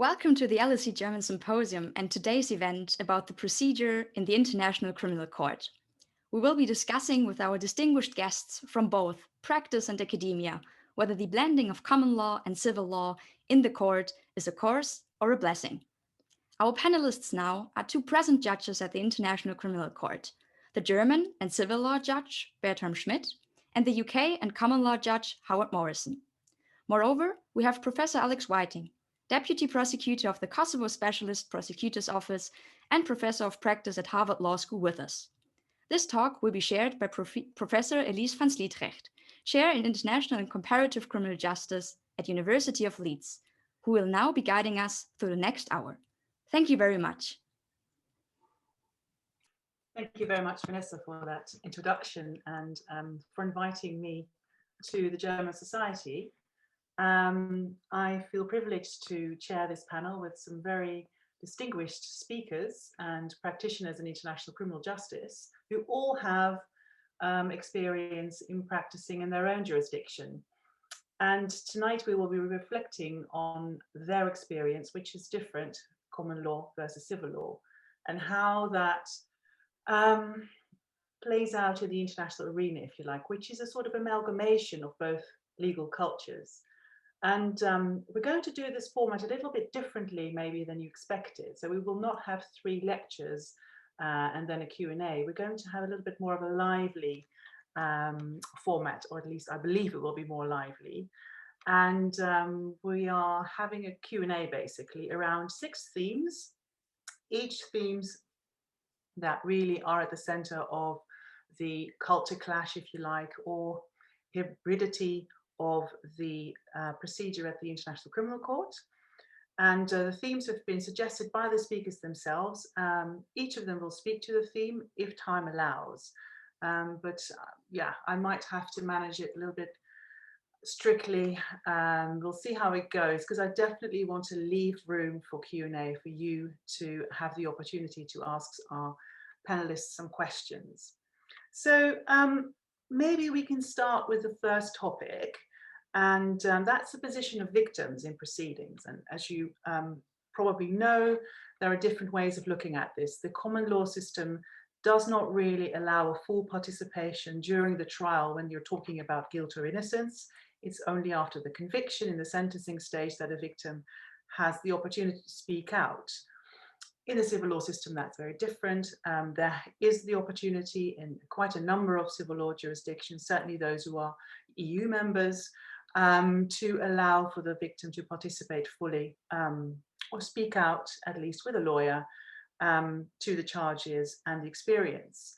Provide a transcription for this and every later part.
Welcome to the LSE German Symposium and today's event about the procedure in the International Criminal Court. We will be discussing with our distinguished guests from both practice and academia whether the blending of common law and civil law in the court is a curse or a blessing. Our panelists now are two present judges at the International Criminal Court, the German and civil law judge Bertram Schmitt and the UK and common law judge Howard Morrison. Moreover, we have Professor Alex Whiting, Deputy Prosecutor of the Kosovo Specialist Prosecutor's Office and Professor of Practice at Harvard Law School with us. This talk will be shared by Professor Elies van Sliedregt, Chair in International and Comparative Criminal Justice at University of Leeds, who will now be guiding us through the next hour. Thank you very much. Thank you very much, Vanessa, for that introduction and for inviting me to the German Society. I feel privileged to chair this panel with some very distinguished speakers and practitioners in international criminal justice who all have experience in practicing in their own jurisdiction. And tonight we will be reflecting on their experience, which is different, common law versus civil law, and how that plays out in the international arena, if you like, which is a sort of amalgamation of both legal cultures. And we're going to do this format a little bit differently maybe than you expected. So we will not have 3 lectures and then a Q&A. We're going to have a little bit more of a lively format, or at least I believe it will be more lively. And we are having a Q&A basically around 6 themes, each themes that really are at the center of the culture clash, if you like, or hybridity of the procedure at the International Criminal Court. And the themes have been suggested by the speakers themselves. Each of them will speak to the theme if time allows. Yeah, I might have to manage it a little bit strictly. We'll see how it goes, because I definitely want to leave room for Q&A for you to have the opportunity to ask our panelists some questions. So maybe we can start with the first topic, and that's the position of victims in proceedings. And as you probably know, there are different ways of looking at this. The common law system does not really allow a full participation during the trial when you're talking about guilt or innocence. It's only after the conviction in the sentencing stage that a victim has the opportunity to speak out. In the civil law system, that's very different. There is the opportunity in quite a number of civil law jurisdictions, certainly those who are EU members, to allow for the victim to participate fully or speak out, at least with a lawyer, to the charges and the experience.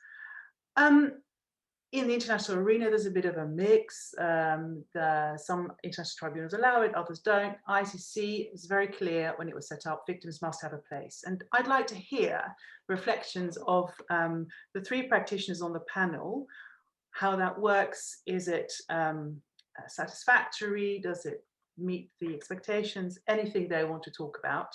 In the international arena, there's a bit of a mix. Some international tribunals allow it, others don't. ICC is very clear when it was set up, victims must have a place. And I'd like to hear reflections of the 3 practitioners on the panel, how that works. Is it satisfactory? Does it meet the expectations? Anything they want to talk about.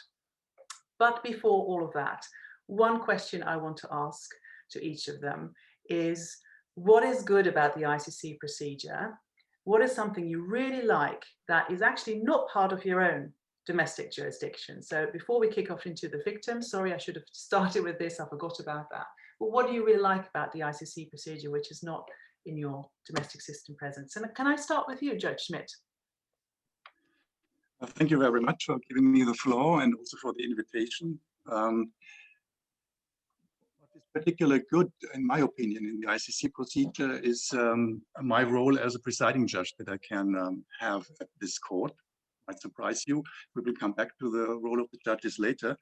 But before all of that, one question I want to ask to each of them is, what is good about the ICC procedure? What is something you really like that is actually not part of your own domestic jurisdiction? So before we kick off into the victims, sorry, I should have started with this, I forgot about that. But what do you really like about the ICC procedure, which is not in your domestic system presence? And can I start with you, Judge Schmitt? Thank you very much for giving me the floor and also for the invitation. What is particularly good, in my opinion, in the ICC procedure is my role as a presiding judge that I can have at this court. Might surprise you. We will come back to the role of the judges later.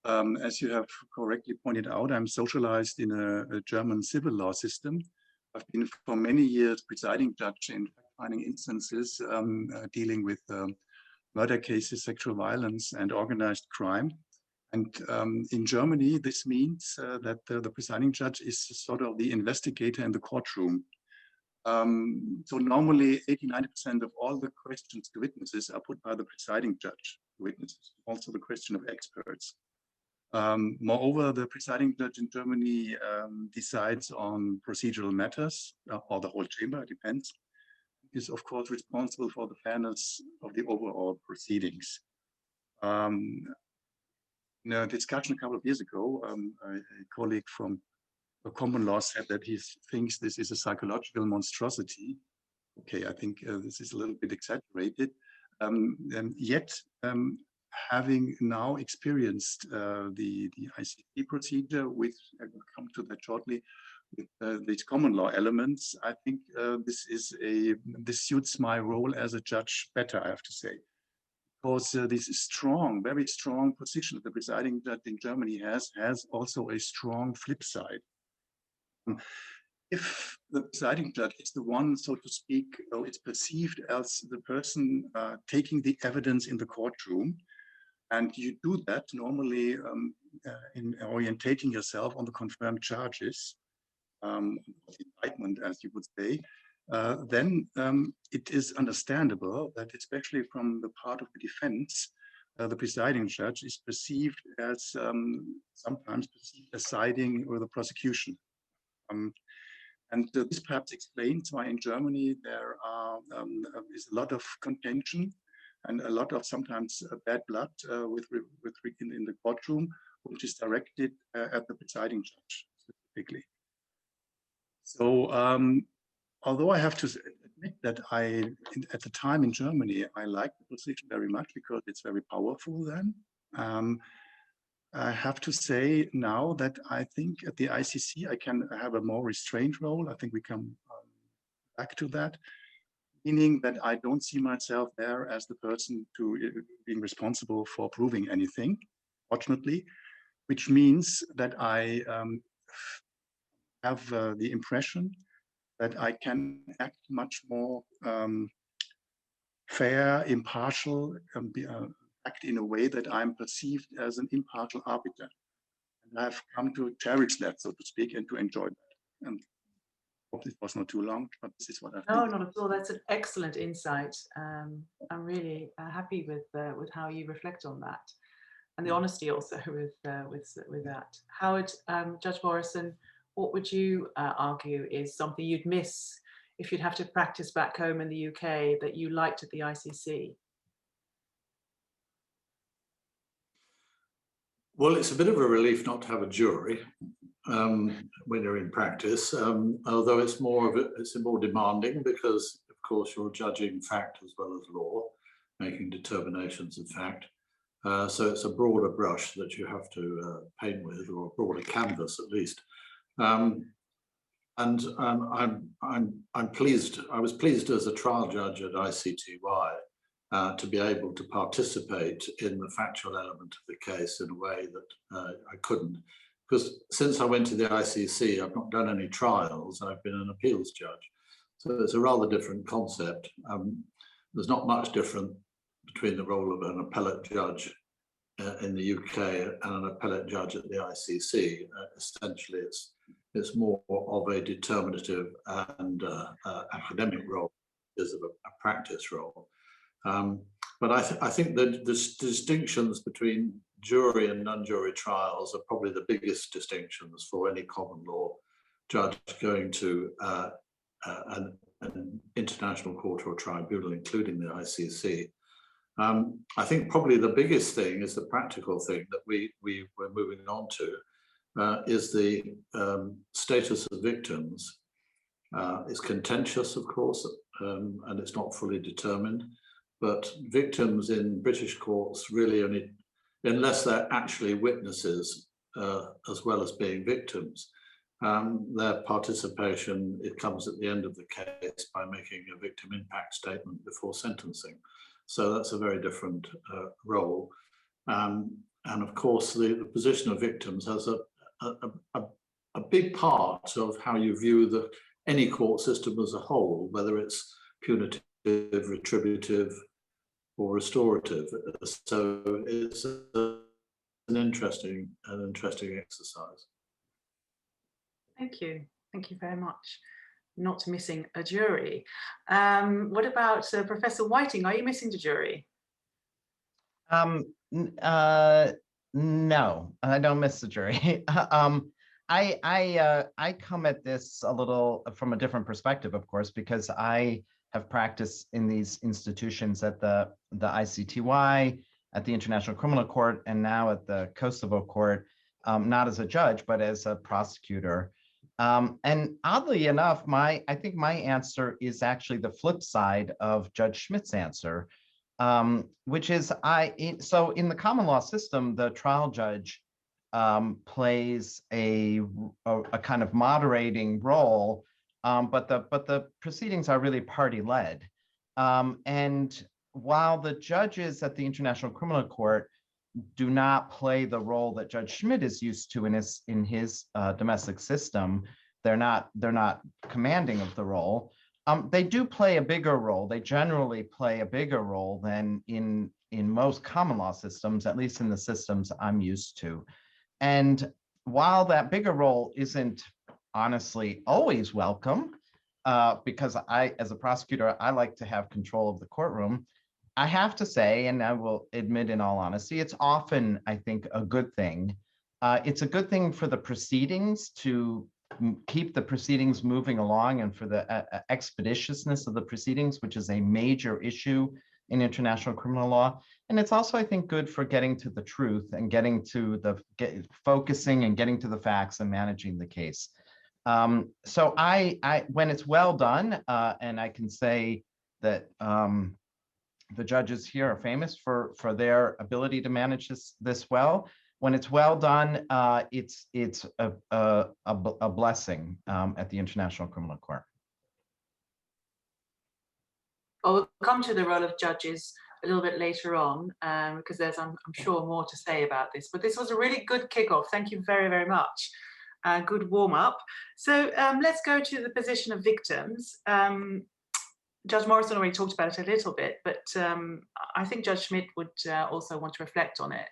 As you have correctly pointed out, I'm socialized in a German civil law system. I've been for many years presiding judge in fact-finding instances dealing with murder cases, sexual violence, and organized crime. And in Germany, this means that the presiding judge is sort of the investigator in the courtroom. So normally 80–90% of all the questions to witnesses are put by the presiding judge to witnesses, also the question of experts. Moreover, the presiding judge in Germany decides on procedural matters, or the whole chamber, it depends. Is of course responsible for the fairness of the overall proceedings. In a discussion a couple of years ago, a colleague from the common law said that he thinks this is a psychological monstrosity. Okay, I think this is a little bit exaggerated. Yet, having now experienced the ICC procedure, with I will come to that shortly, with these common law elements, I think this suits my role as a judge better, I have to say. Because this strong, very strong position the presiding judge in Germany has also a strong flip side. If the presiding judge is the one, so to speak, it's perceived as the person taking the evidence in the courtroom, and you do that normally in orientating yourself on the confirmed charges, indictment, as you would say, then it is understandable that, especially from the part of the defense, the presiding judge is perceived as sometimes perceived as siding with the prosecution. And this perhaps explains why in Germany there is a lot of contention and a lot of sometimes bad blood in the courtroom, which is directed at the presiding judge specifically. So although I have to admit that at the time in Germany, I liked the position very much because it's very powerful then. I have to say now that I think at the ICC, I can have a more restrained role. I think we come back to that, meaning that I don't see myself there as the person being responsible for proving anything, fortunately, which means that I have the impression that I can act much more fair, impartial, act in a way that I'm perceived as an impartial arbiter. And I've come to cherish that, so to speak, and to enjoy that. And I hope this was not too long, but this is what I think. No, not at all. That's an excellent insight. I'm really happy with how you reflect on that, and the honesty also with that. Howard, Judge Morrison, what would you argue is something you'd miss if you'd have to practice back home in the UK that you liked at the ICC? Well, it's a bit of a relief not to have a jury when you're in practice, although it's more demanding because, of course, you're judging fact as well as law, making determinations of fact. So it's a broader brush that you have to paint with, or a broader canvas at least. I'm pleased. I was pleased as a trial judge at ICTY to be able to participate in the factual element of the case in a way that I couldn't, because since I went to the ICC, I've not done any trials. I've been an appeals judge, so it's a rather different concept. There's not much different between the role of an appellate judge in the UK and an appellate judge at the ICC. Essentially, it's more of a determinative and academic role as of a practice role. But I think that the distinctions between jury and non-jury trials are probably the biggest distinctions for any common law judge going to an international court or tribunal, including the ICC. I think probably the biggest thing is the practical thing that we're moving on to is the status of victims. It's contentious, of course, and it's not fully determined. But victims in British courts really only, unless they're actually witnesses as well as being victims, their participation, it comes at the end of the case by making a victim impact statement before sentencing. So that's a very different role. And of course, the position of victims has a big part of how you view any court system as a whole, whether it's punitive, retributive, or restorative. So it's an interesting exercise. Thank you very much. Not missing a jury. What about Professor Whiting? Are you missing the jury? No, I don't miss the jury. I come at this a little from a different perspective, of course, because I have practiced in these institutions at the ICTY, at the International Criminal Court and now at the Kosovo Court, not as a judge, but as a prosecutor. And oddly enough, I think my answer is actually the flip side of Judge Schmidt's answer, which is so in the common law system, the trial judge plays a kind of moderating role, but the proceedings are really party led. And while the judges at the International Criminal Court do not play the role that Judge Schmitt is used to in his domestic system, they're not commanding of the role. They do play a bigger role. They generally play a bigger role than in most common law systems, at least in the systems I'm used to. And while that bigger role isn't honestly always welcome, because as a prosecutor, I like to have control of the courtroom, I have to say, and I will admit in all honesty, it's often, I think, a good thing. It's a good thing for the proceedings to keep the proceedings moving along and for the expeditiousness of the proceedings, which is a major issue in international criminal law. And it's also, I think, good for getting to the truth and getting to focusing and getting to the facts and managing the case. So when it's well done, and I can say that the judges here are famous for their ability to manage this well. When it's well done, it's a blessing at the International Criminal Court. Well, we'll come to the role of judges a little bit later on, because there's, I'm sure, more to say about this. But this was a really good kickoff. Thank you very, very much. Good warm up. So let's go to the position of victims. Judge Morrison already talked about it a little bit, but I think Judge Schmitt would also want to reflect on it.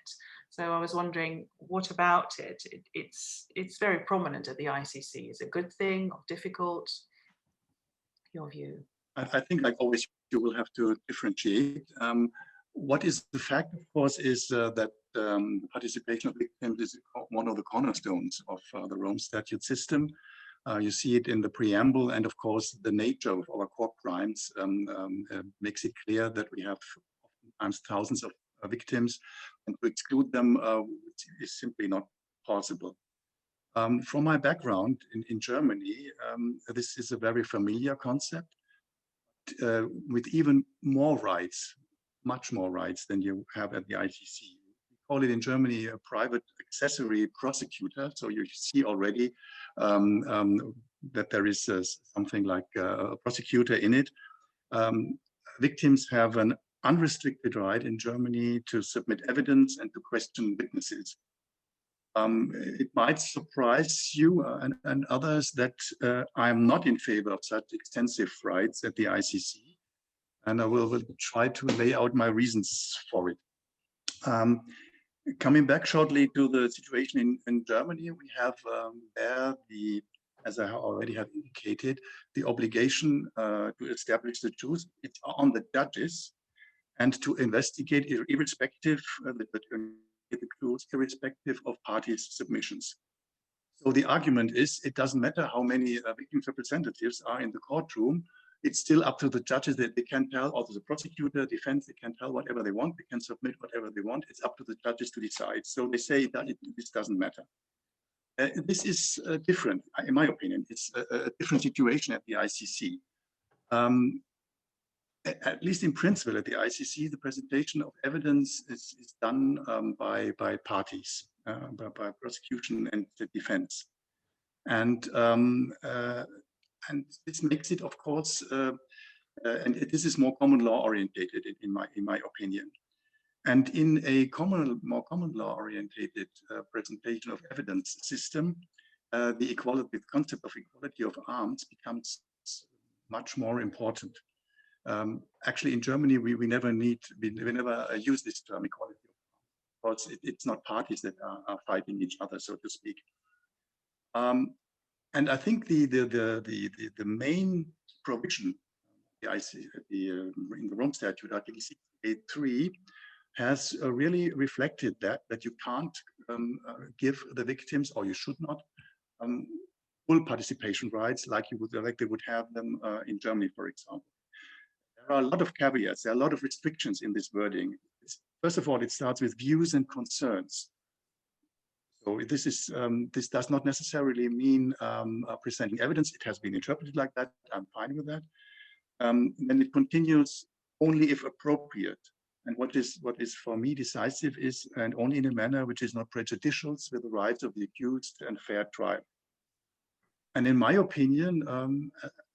So I was wondering, what about it? It's very prominent at the ICC. Is it a good thing or difficult? Your view? I think, like always, you will have to differentiate. What is the fact, of course, is that participation of victims is one of the cornerstones of the Rome Statute system. You see it in the preamble, and of course, the nature of our court crimes makes it clear that we have oftentimes thousands of victims, and to exclude them is simply not possible. From my background in Germany, this is a very familiar concept, with even more rights, much more rights than you have at the ICC. We call it in Germany a private accessory prosecutor. So you see already that there is something like a prosecutor in it. Victims have an unrestricted right in Germany to submit evidence and to question witnesses. It might surprise you and others that I'm not in favor of such extensive rights at the ICC, and I will try to lay out my reasons for it. Coming back shortly to the situation in Germany, we have there as I already have indicated, the obligation to establish the truth. It's on the judges, and to investigate irrespective of parties' submissions. So the argument is, it doesn't matter how many victims' representatives are in the courtroom, it's still up to the judges that they can tell, also the prosecutor, defense, they can tell whatever they want, they can submit whatever they want, it's up to the judges to decide. So they say that this doesn't matter. This is different, in my opinion. It's a different situation at the ICC. At least in principle at the ICC, the presentation of evidence is done by parties, by prosecution and the defense. And this makes it, of course, and this is more common law orientated in my opinion. And in a more common law orientated presentation of evidence system, the concept of equality of arms becomes much more important. Actually, in Germany, we never use this term equality of arms, because it's not parties that are fighting each other, so to speak. And I think the main provision in the Rome Statute, Article 68(3), has really reflected that you can't give the victims, or you should not, full participation rights like they would have them in Germany, for example. There are a lot of caveats, there are a lot of restrictions in this wording. first of all, it starts with views and concerns. So this does not necessarily mean presenting evidence. It has been interpreted like that. I'm fine with that. Then it continues only if appropriate. And what is for me decisive is, and only in a manner which is not prejudicial with the rights of the accused and fair trial. And in my opinion,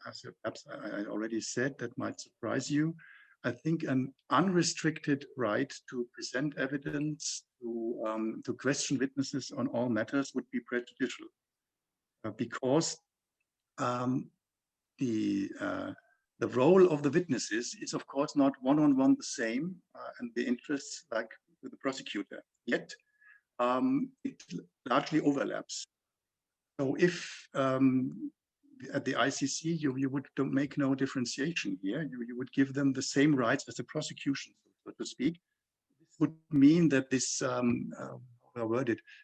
as perhaps I already said, that might surprise you, I think an unrestricted right to present evidence, to question witnesses on all matters would be prejudicial, because the role of the witnesses is, of course, not one-on-one the same, and the interests like with the prosecutor. Yet, it largely overlaps. So if at the ICC, you would make no differentiation here, you would give them the same rights as the prosecution, so to speak. This would mean that this,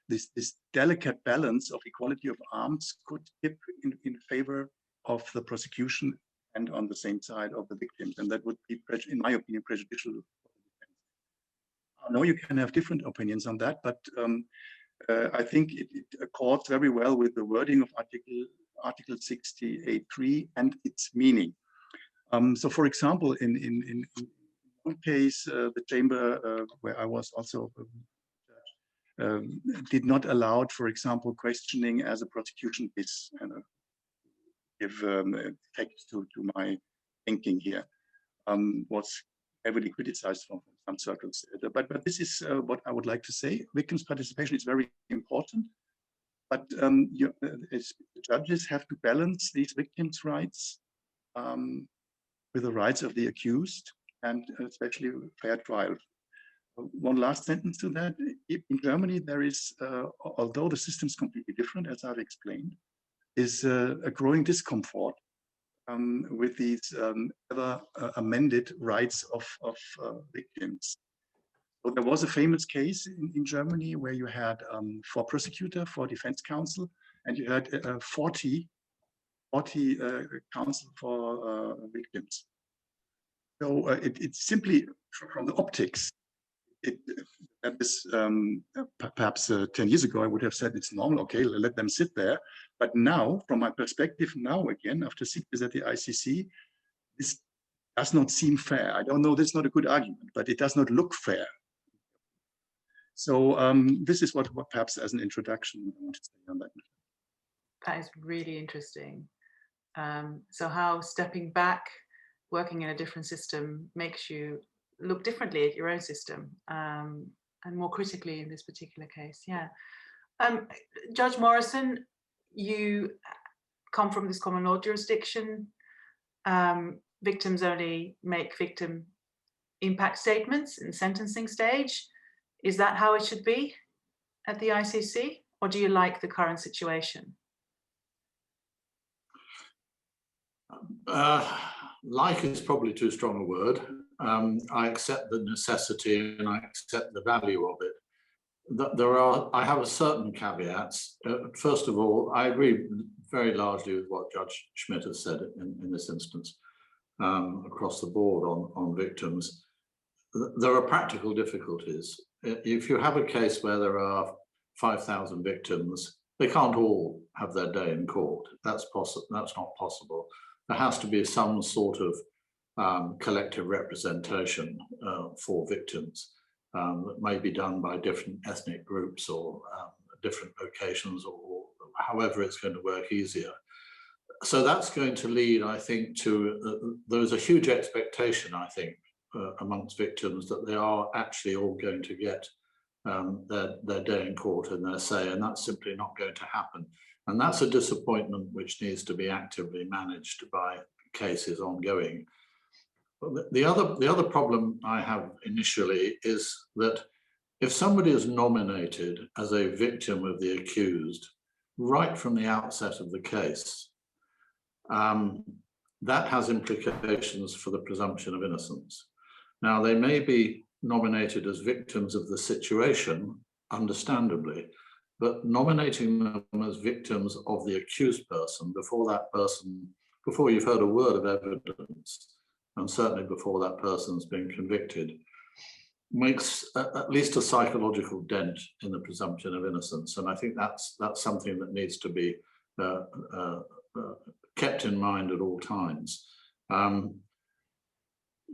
this delicate balance of equality of arms could tip in favor of the prosecution and on the same side of the victims. And that would be, in my opinion, prejudicial. I know you can have different opinions on that, but I think it accords very well with the wording of Article 68.3 and its meaning. So, for example, in one case, the chamber where I was also did not allow, for example, questioning as a prosecution is give effect to my thinking here, was heavily criticized from some circles. But this is what I would like to say. Victims' participation is very important, but the judges have to balance these victims' rights with the rights of the accused, and especially fair trial. One last sentence to that. In Germany, there is, although the system is completely different, as I've explained, is a growing discomfort with these ever amended rights of victims. So there was a famous case in Germany where you had 4 prosecutors, 4 defense counsel, and you had 40 counsel for victims. So it's simply from the optics. That is perhaps 10 years ago, I would have said it's normal, okay, let them sit there. But now, from my perspective, now again, after 6 years at the ICC, this does not seem fair. I don't know, this is not a good argument, but it does not look fair. So this is what perhaps as an introduction I want to say on that. That is really interesting. So how stepping back, working in a different system makes you look differently at your own system, and more critically in this particular case. Yeah. Judge Morrison, you come from this common law jurisdiction. Victims only make victim impact statements in the sentencing stage. Is that how it should be at the ICC, or do you like the current situation? Like is probably too strong a word. I accept the necessity and I accept the value of it. I have a certain caveats. First of all, I agree very largely with what Judge Schmitt has said in this instance, across the board on victims. There are practical difficulties. If you have a case where there are 5,000 victims, they can't all have their day in court. That's not possible. There has to be some sort of collective representation for victims that may be done by different ethnic groups or different locations, or however it's going to work easier. So that's going to lead, I think, to there's a huge expectation, I think, amongst victims that they are actually all going to get their day in court and their say, and that's simply not going to happen. And that's a disappointment which needs to be actively managed by cases ongoing. The other problem I have initially is that if somebody is nominated as a victim of the accused right from the outset of the case, that has implications for the presumption of innocence. Now, they may be nominated as victims of the situation, understandably, but nominating them as victims of the accused person before you've heard a word of evidence, and certainly before that person's been convicted, makes at least a psychological dent in the presumption of innocence. And I think that's something that needs to be kept in mind at all times.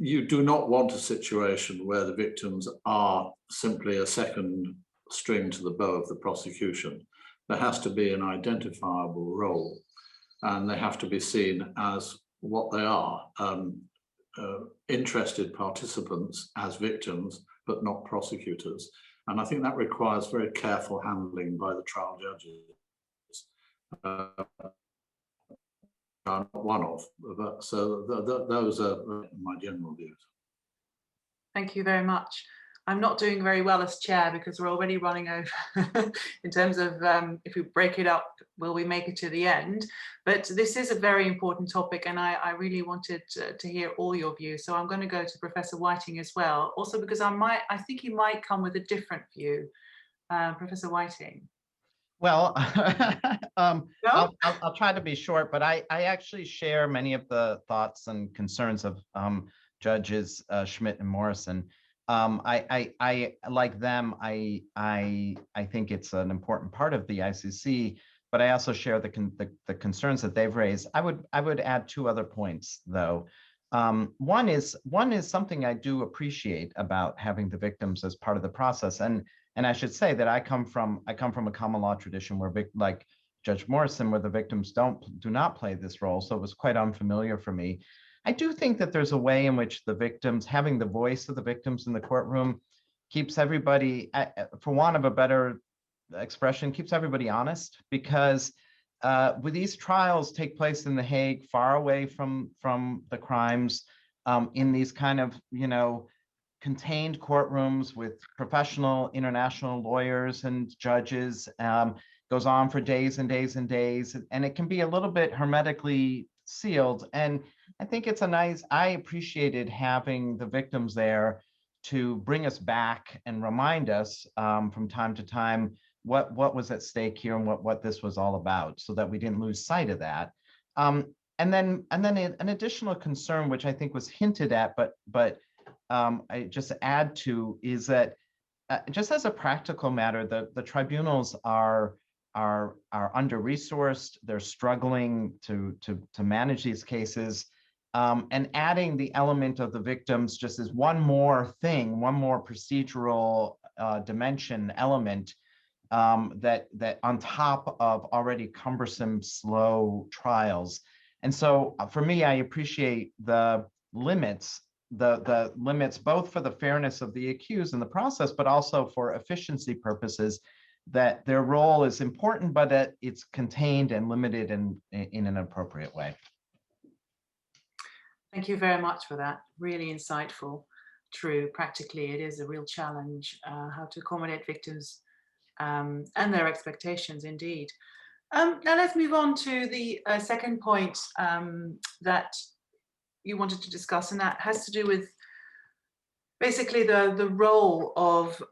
You do not want a situation where the victims are simply a second string to the bow of the prosecution. There has to be an identifiable role, and they have to be seen as what they are, interested participants as victims, but not prosecutors. And I think that requires very careful handling by the trial judges. I'm not one of, but so those are my general views. Thank you very much. I'm not doing very well as chair because we're already running over in terms of if we break it up, will we make it to the end? But this is a very important topic, and I really wanted to hear all your views. So I'm going to go to Professor Whiting as well, also because I think you might come with a different view. Professor Whiting. Well, No? I'll try to be short, but I actually share many of the thoughts and concerns of Judges Schmitt and Morrison. I like them. I think it's an important part of the ICC, but I also share the concerns that they've raised. I would add two other points, though. One is something I do appreciate about having the victims as part of the process, and I should say that I come from a common law tradition where, like Judge Morrison, where the victims do not play this role, so it was quite unfamiliar for me. I do think that there's a way in which the victims, having the voice of the victims in the courtroom, keeps everybody, for want of a better expression, keeps everybody honest, because with these trials take place in The Hague, far away from the crimes, in these kind of, contained courtrooms with professional international lawyers and judges, goes on for days and days and days, and it can be a little bit hermetically sealed. And I think it's I appreciated having the victims there to bring us back and remind us from time to time what was at stake here and what this was all about, so that we didn't lose sight of that. And then an additional concern, which I think was hinted at, but I just add to, is that just as a practical matter, the tribunals are under-resourced. They're struggling to manage these cases, and adding the element of the victims just as one more thing, one more procedural dimension element, that on top of already cumbersome, slow trials. And so for me, I appreciate the limits both for the fairness of the accused in the process, but also for efficiency purposes, that their role is important, but that it's contained and limited in an appropriate way. Thank you very much for that. Really insightful. True, practically it is a real challenge how to accommodate victims and their expectations, indeed. Now let's move on to the second point that you wanted to discuss, and that has to do with basically the role of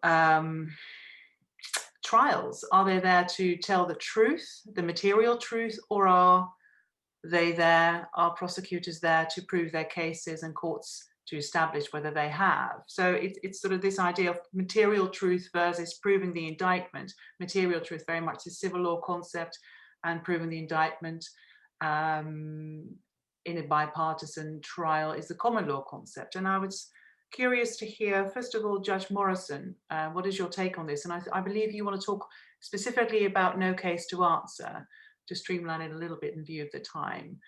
trials. Are they there to tell the truth, the material truth, or are prosecutors there to prove their cases and courts to establish whether they have? So it's sort of this idea of material truth versus proving the indictment. Material truth very much a civil law concept, and proving the indictment in a bipartisan trial is the common law concept. And I was curious to hear, first of all, Judge Morrison, what is your take on this? And I believe you want to talk specifically about no case to answer, to streamline it a little bit in view of the time.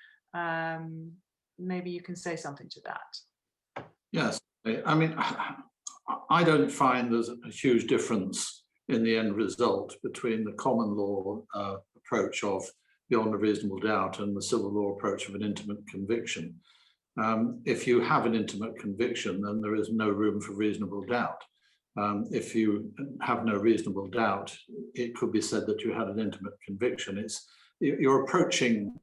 Maybe you can say something to that. Yes, I mean, I don't find there's a huge difference in the end result between the common law approach of beyond a reasonable doubt and the civil law approach of an intimate conviction. If you have an intimate conviction, then there is no room for reasonable doubt. If you have no reasonable doubt, it could be said that you had an intimate conviction. You're approaching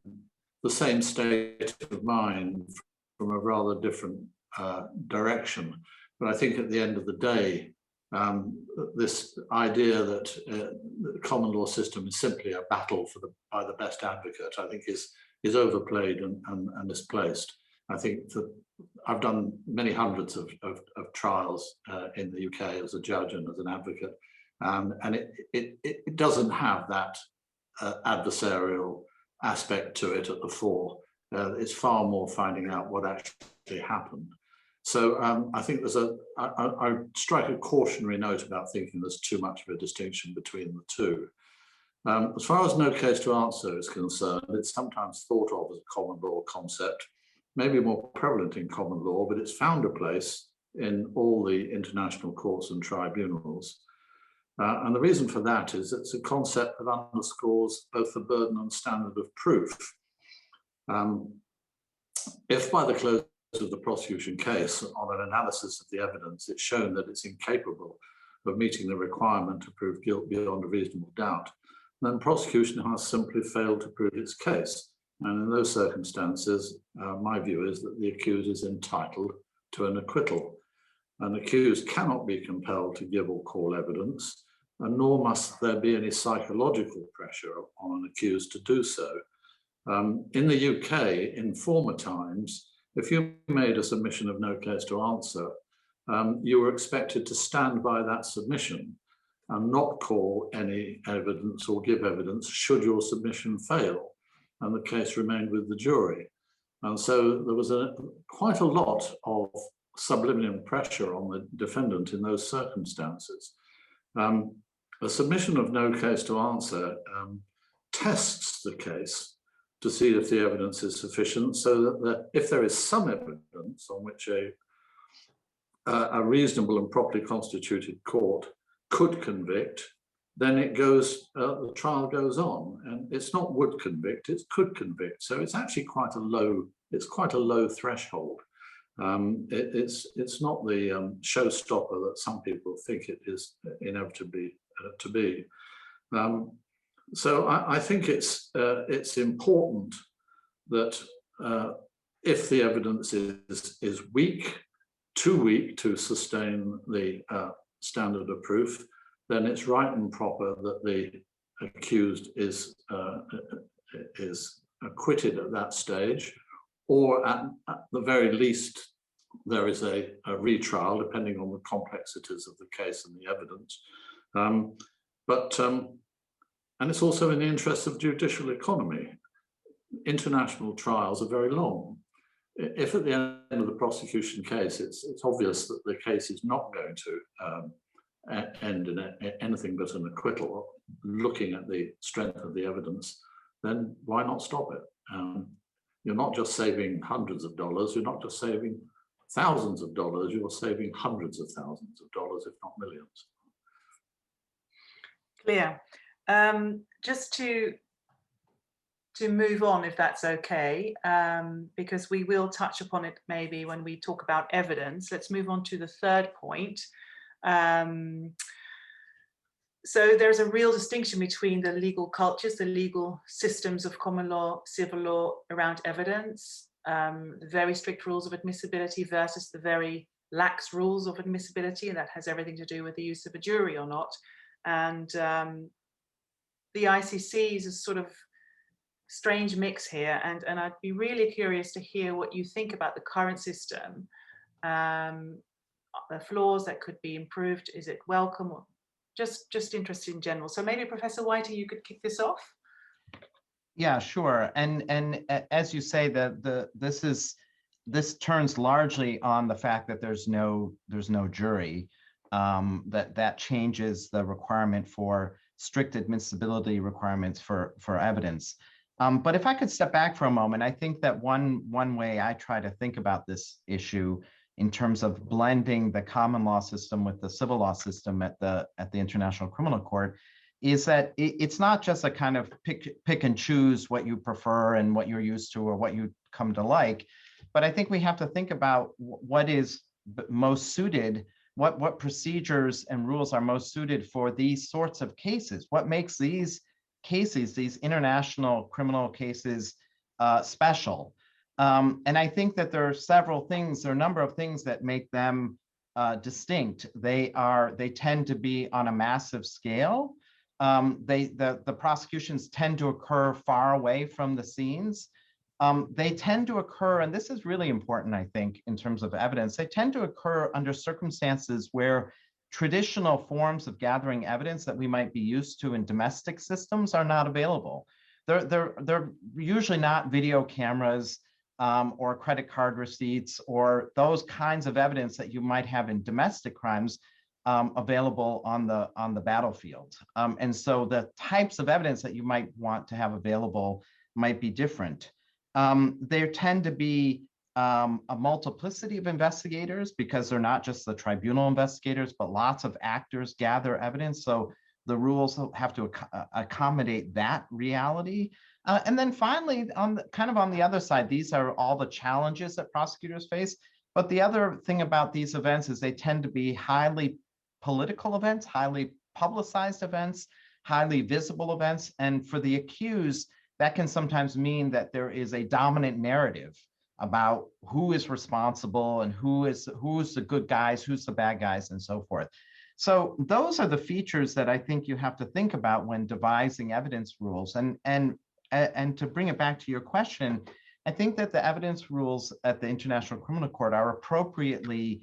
the same state of mind from a rather different direction. But I think at the end of the day, this idea that the common law system is simply a battle by the best advocate, I think is overplayed and misplaced. I think that I've done many hundreds of trials in the UK as a judge and as an advocate, and it doesn't have that adversarial aspect to it at the fore. It's far more finding out what actually happened. So I think I strike a cautionary note about thinking there's too much of a distinction between the two. As far as no case to answer is concerned, it's sometimes thought of as a common law concept, maybe more prevalent in common law, but it's found a place in all the international courts and tribunals. And the reason for that is it's a concept that underscores both the burden and standard of proof. If by the close of the prosecution case, on an analysis of the evidence, it's shown that it's incapable of meeting the requirement to prove guilt beyond a reasonable doubt, then prosecution has simply failed to prove its case. And in those circumstances, my view is that the accused is entitled to an acquittal. An accused cannot be compelled to give or call evidence, and nor must there be any psychological pressure on an accused to do so. In the UK, in former times, if you made a submission of no case to answer, you were expected to stand by that submission and not call any evidence or give evidence should your submission fail, and the case remained with the jury. And so there was quite a lot of subliminal pressure on the defendant in those circumstances. A submission of no case to answer tests the case to see if the evidence is sufficient, so that if there is some evidence on which a reasonable and properly constituted court could convict, then it goes, the trial goes on, and it's not would convict, it's could convict. So it's actually quite a low threshold. It's not the showstopper that some people think it is inevitably to be. So I think it's important that if the evidence is weak, too weak to sustain the standard of proof, then it's right and proper that the accused is acquitted at that stage, or at the very least there is a retrial, depending on the complexities of the case and the evidence. And it's also in the interest of judicial economy. International trials are very long. If at the end of the prosecution case, it's obvious that the case is not going to end in anything but an acquittal, looking at the strength of the evidence, then why not stop it? You're not just saving hundreds of dollars, you're not just saving thousands of dollars, you're saving hundreds of thousands of dollars, if not millions. Clear. Just to move on, if that's okay, because we will touch upon it maybe when we talk about evidence. Let's move on to the third point. So there's a real distinction between the legal cultures, the legal systems of common law, civil law around evidence, the very strict rules of admissibility versus the very lax rules of admissibility, and that has everything to do with the use of a jury or not. And the ICC is a sort of strange mix here, and I'd be really curious to hear what you think about the current system, the flaws that could be improved. Is it welcome, or just interested in general? So maybe Professor Whiting, you could kick this off. Yeah, sure. And as you say, this turns largely on the fact that there's no jury. That changes the requirement for strict admissibility requirements for evidence. But if I could step back for a moment, I think that one way I try to think about this issue in terms of blending the common law system with the civil law system at the International Criminal Court is that it's not just a kind of pick and choose what you prefer and what you're used to or what you come to like, but I think we have to think about what is most suited, what procedures and rules are most suited for these sorts of cases. What makes these cases, these international criminal cases, special? And I think that there are several things, there are a number of things that make them distinct. They tend to be on a massive scale. The prosecutions tend to occur far away from the scenes. they tend to occur, and this is really important, I think, in terms of evidence, they tend to occur under circumstances where traditional forms of gathering evidence that we might be used to in domestic systems are not available. They're usually not video cameras or credit card receipts or those kinds of evidence that you might have in domestic crimes available on the battlefield. And so the types of evidence that you might want to have available might be different. There tend to be a multiplicity of investigators because they're not just the tribunal investigators, but lots of actors gather evidence. So the rules have to accommodate that reality. And then finally, on the other side, these are all the challenges that prosecutors face. But the other thing about these events is they tend to be highly political events, highly publicized events, highly visible events. And for the accused, that can sometimes mean that there is a dominant narrative about who is responsible and who's the good guys, who's the bad guys, and so forth. So those are the features that I think you have to think about when devising evidence rules. And to bring it back to your question, I think that the evidence rules at the International Criminal Court are appropriately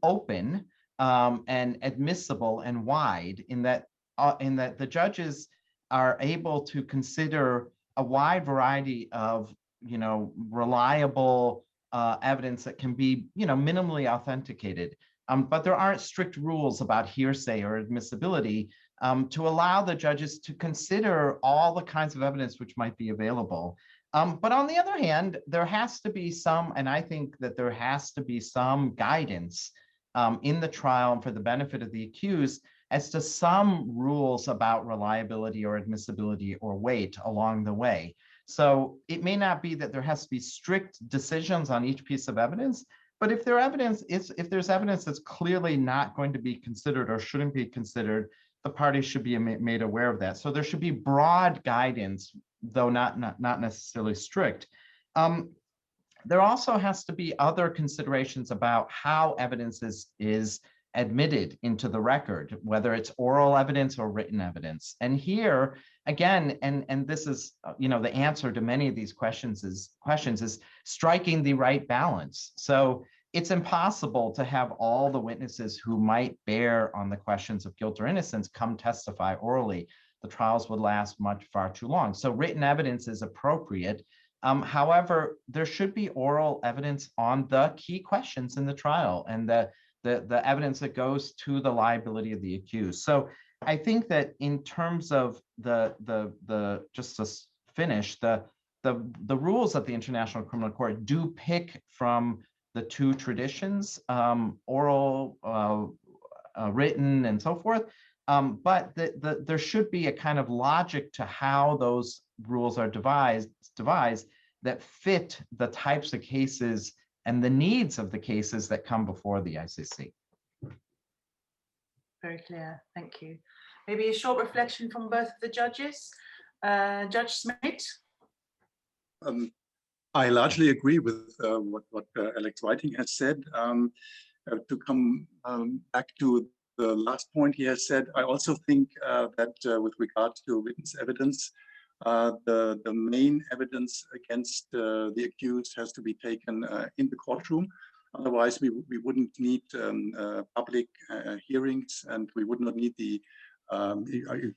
open and admissible and wide in that the judges are able to consider a wide variety of reliable evidence that can be minimally authenticated. But there aren't strict rules about hearsay or admissibility to allow the judges to consider all the kinds of evidence which might be available. But on the other hand, there has to be some, and I think that there has to be some guidance in the trial and for the benefit of the accused as to some rules about reliability or admissibility or weight along the way. So it may not be that there has to be strict decisions on each piece of evidence, but if there's evidence that's clearly not going to be considered or shouldn't be considered, the parties should be made aware of that. So there should be broad guidance, though not necessarily strict. There also has to be other considerations about how evidence is admitted into the record, whether it's oral evidence or written evidence. And here, again, and this is the answer to many of these questions is striking the right balance. So it's impossible to have all the witnesses who might bear on the questions of guilt or innocence come testify orally. The trials would last far too long. So written evidence is appropriate. However, there should be oral evidence on the key questions in the trial and the evidence that goes to the liability of the accused. So I think that in terms of just to finish, the rules of the International Criminal Court do pick from the two traditions, oral, written, and so forth. But there should be a kind of logic to how those rules are devised that fit the types of cases and the needs of the cases that come before the ICC. Very clear, thank you. Maybe a short reflection from both of the judges. Judge Schmitt. I largely agree with what Alex Whiting has said. To come back to the last point he has said, I also think that with regard to witness evidence, the main evidence against the accused has to be taken in the courtroom. Otherwise, we wouldn't need public hearings, and we would not need the,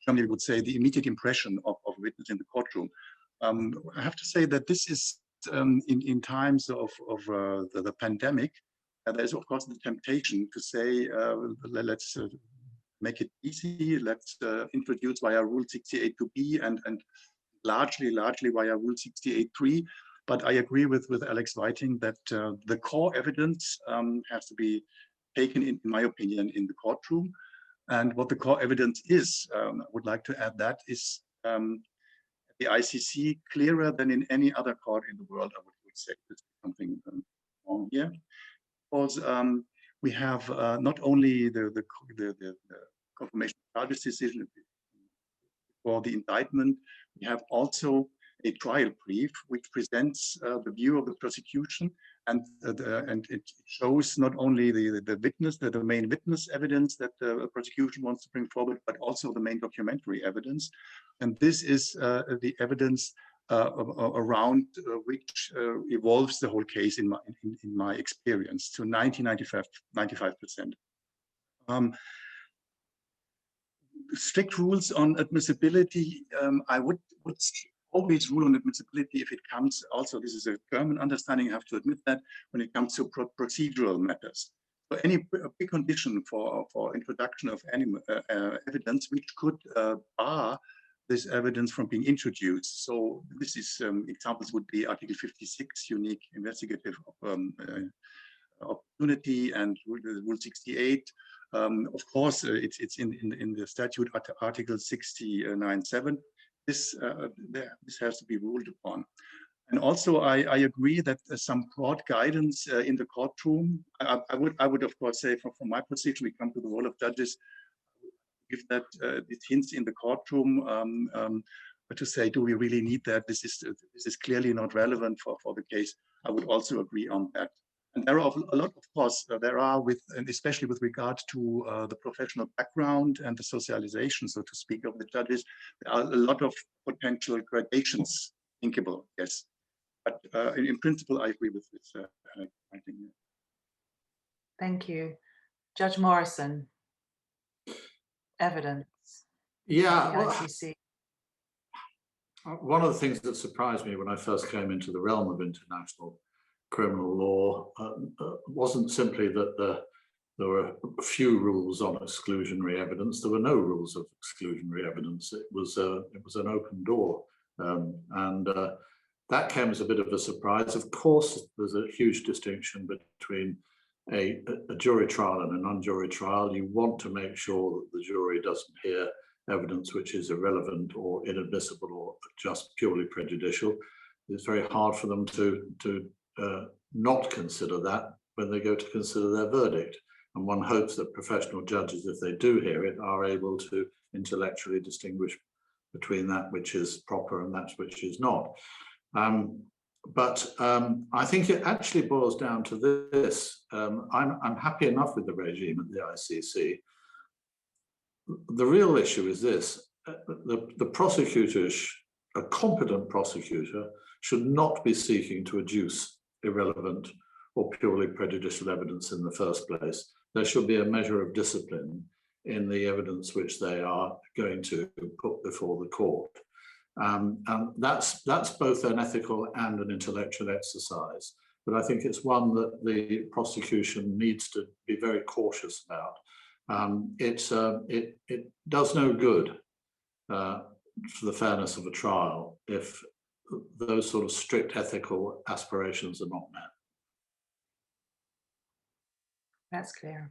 somebody would say, the immediate impression of witness in the courtroom. I have to say that this is in times of the pandemic. There's of course the temptation to say, let's make it easy. Let's introduce via Rule 68(2)(b) and largely via Rule 68(3). But I agree with Alex Whiting that the core evidence has to be taken, in my opinion, in the courtroom. And what the core evidence is, I would like to add that, is the ICC clearer than in any other court in the world, I would say. There's something wrong here. Because we have not only the confirmation of charges decision for the indictment, we have also a trial brief which presents the view of the prosecution, and it shows not only the witness, the main witness evidence that the prosecution wants to bring forward, but also the main documentary evidence. And this is the evidence around which evolves the whole case in my experience to 95%. Strict rules on admissibility, I would always rule on admissibility if it comes, also this is a German understanding, I have to admit that, when it comes to procedural matters. So any precondition for introduction of any evidence which could bar this evidence from being introduced. So this is examples would be Article 56, unique investigative opportunity, and Rule 68. Of course, it's in the statute Article 69.7. This has to be ruled upon. And also, I agree that some broad guidance in the courtroom. I would of course say from my position, we come to the role of judges, give that it hints in the courtroom, but to say, do we really need that? This is clearly not relevant for the case. I would also agree on that. And there are a lot, of course, there are and especially with regard to the professional background and the socialization, so to speak, of the judges, there are a lot of potential gradations thinkable, yes. But in principle, I agree with this. I think. Thank you. Judge Morrison, evidence. Yeah, well, ICC. one of the things that surprised me when I first came into the realm of international criminal law wasn't simply that there were a few rules on exclusionary evidence. There were no rules of exclusionary evidence. It was an open door, and that came as a bit of a surprise. Of course, there's a huge distinction between a jury trial and a non-jury trial. You want to make sure that the jury doesn't hear evidence which is irrelevant or inadmissible or just purely prejudicial. It's very hard for them to not consider that when they go to consider their verdict. And one hopes that professional judges, if they do hear it, are able to intellectually distinguish between that which is proper and that which is not. But I think it actually boils down to this. I'm happy enough with the regime at the ICC. The real issue is this: the prosecutors, a competent prosecutor, should not be seeking to adduce irrelevant or purely prejudicial evidence in the first place. There should be a measure of discipline in the evidence which they are going to put before the court. And that's both an ethical and an intellectual exercise. But I think it's one that the prosecution needs to be very cautious about. It does no good for the fairness of a trial if those sort of strict ethical aspirations are not met. That's clear.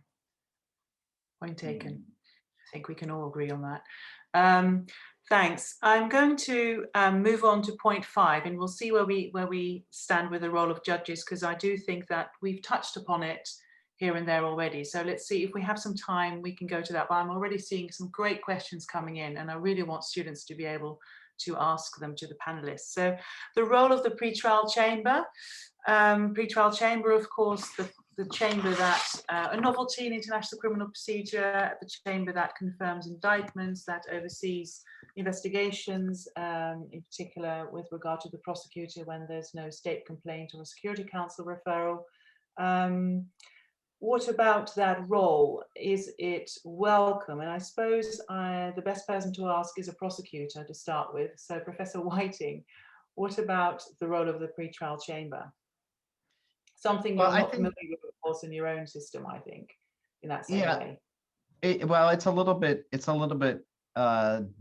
Point taken. I think we can all agree on that. Thanks. I'm going to move on to point 5, and we'll see where we stand with the role of judges, because I do think that we've touched upon it here and there already. So let's see if we have some time, we can go to that. But I'm already seeing some great questions coming in, and I really want students to be able to ask them to the panelists. So the role of the pretrial chamber. Pretrial chamber, of course, the chamber that, a novelty in international criminal procedure, the chamber that confirms indictments, that oversees investigations, in particular with regard to the prosecutor when there's no state complaint or a Security Council referral. What about that role? Is it welcome? And I suppose the best person to ask is a prosecutor to start with. So Professor Whiting, what about the role of the pretrial chamber? Something you're not familiar with, of course, in your own system, I think, in that same way. Well, it's a little bit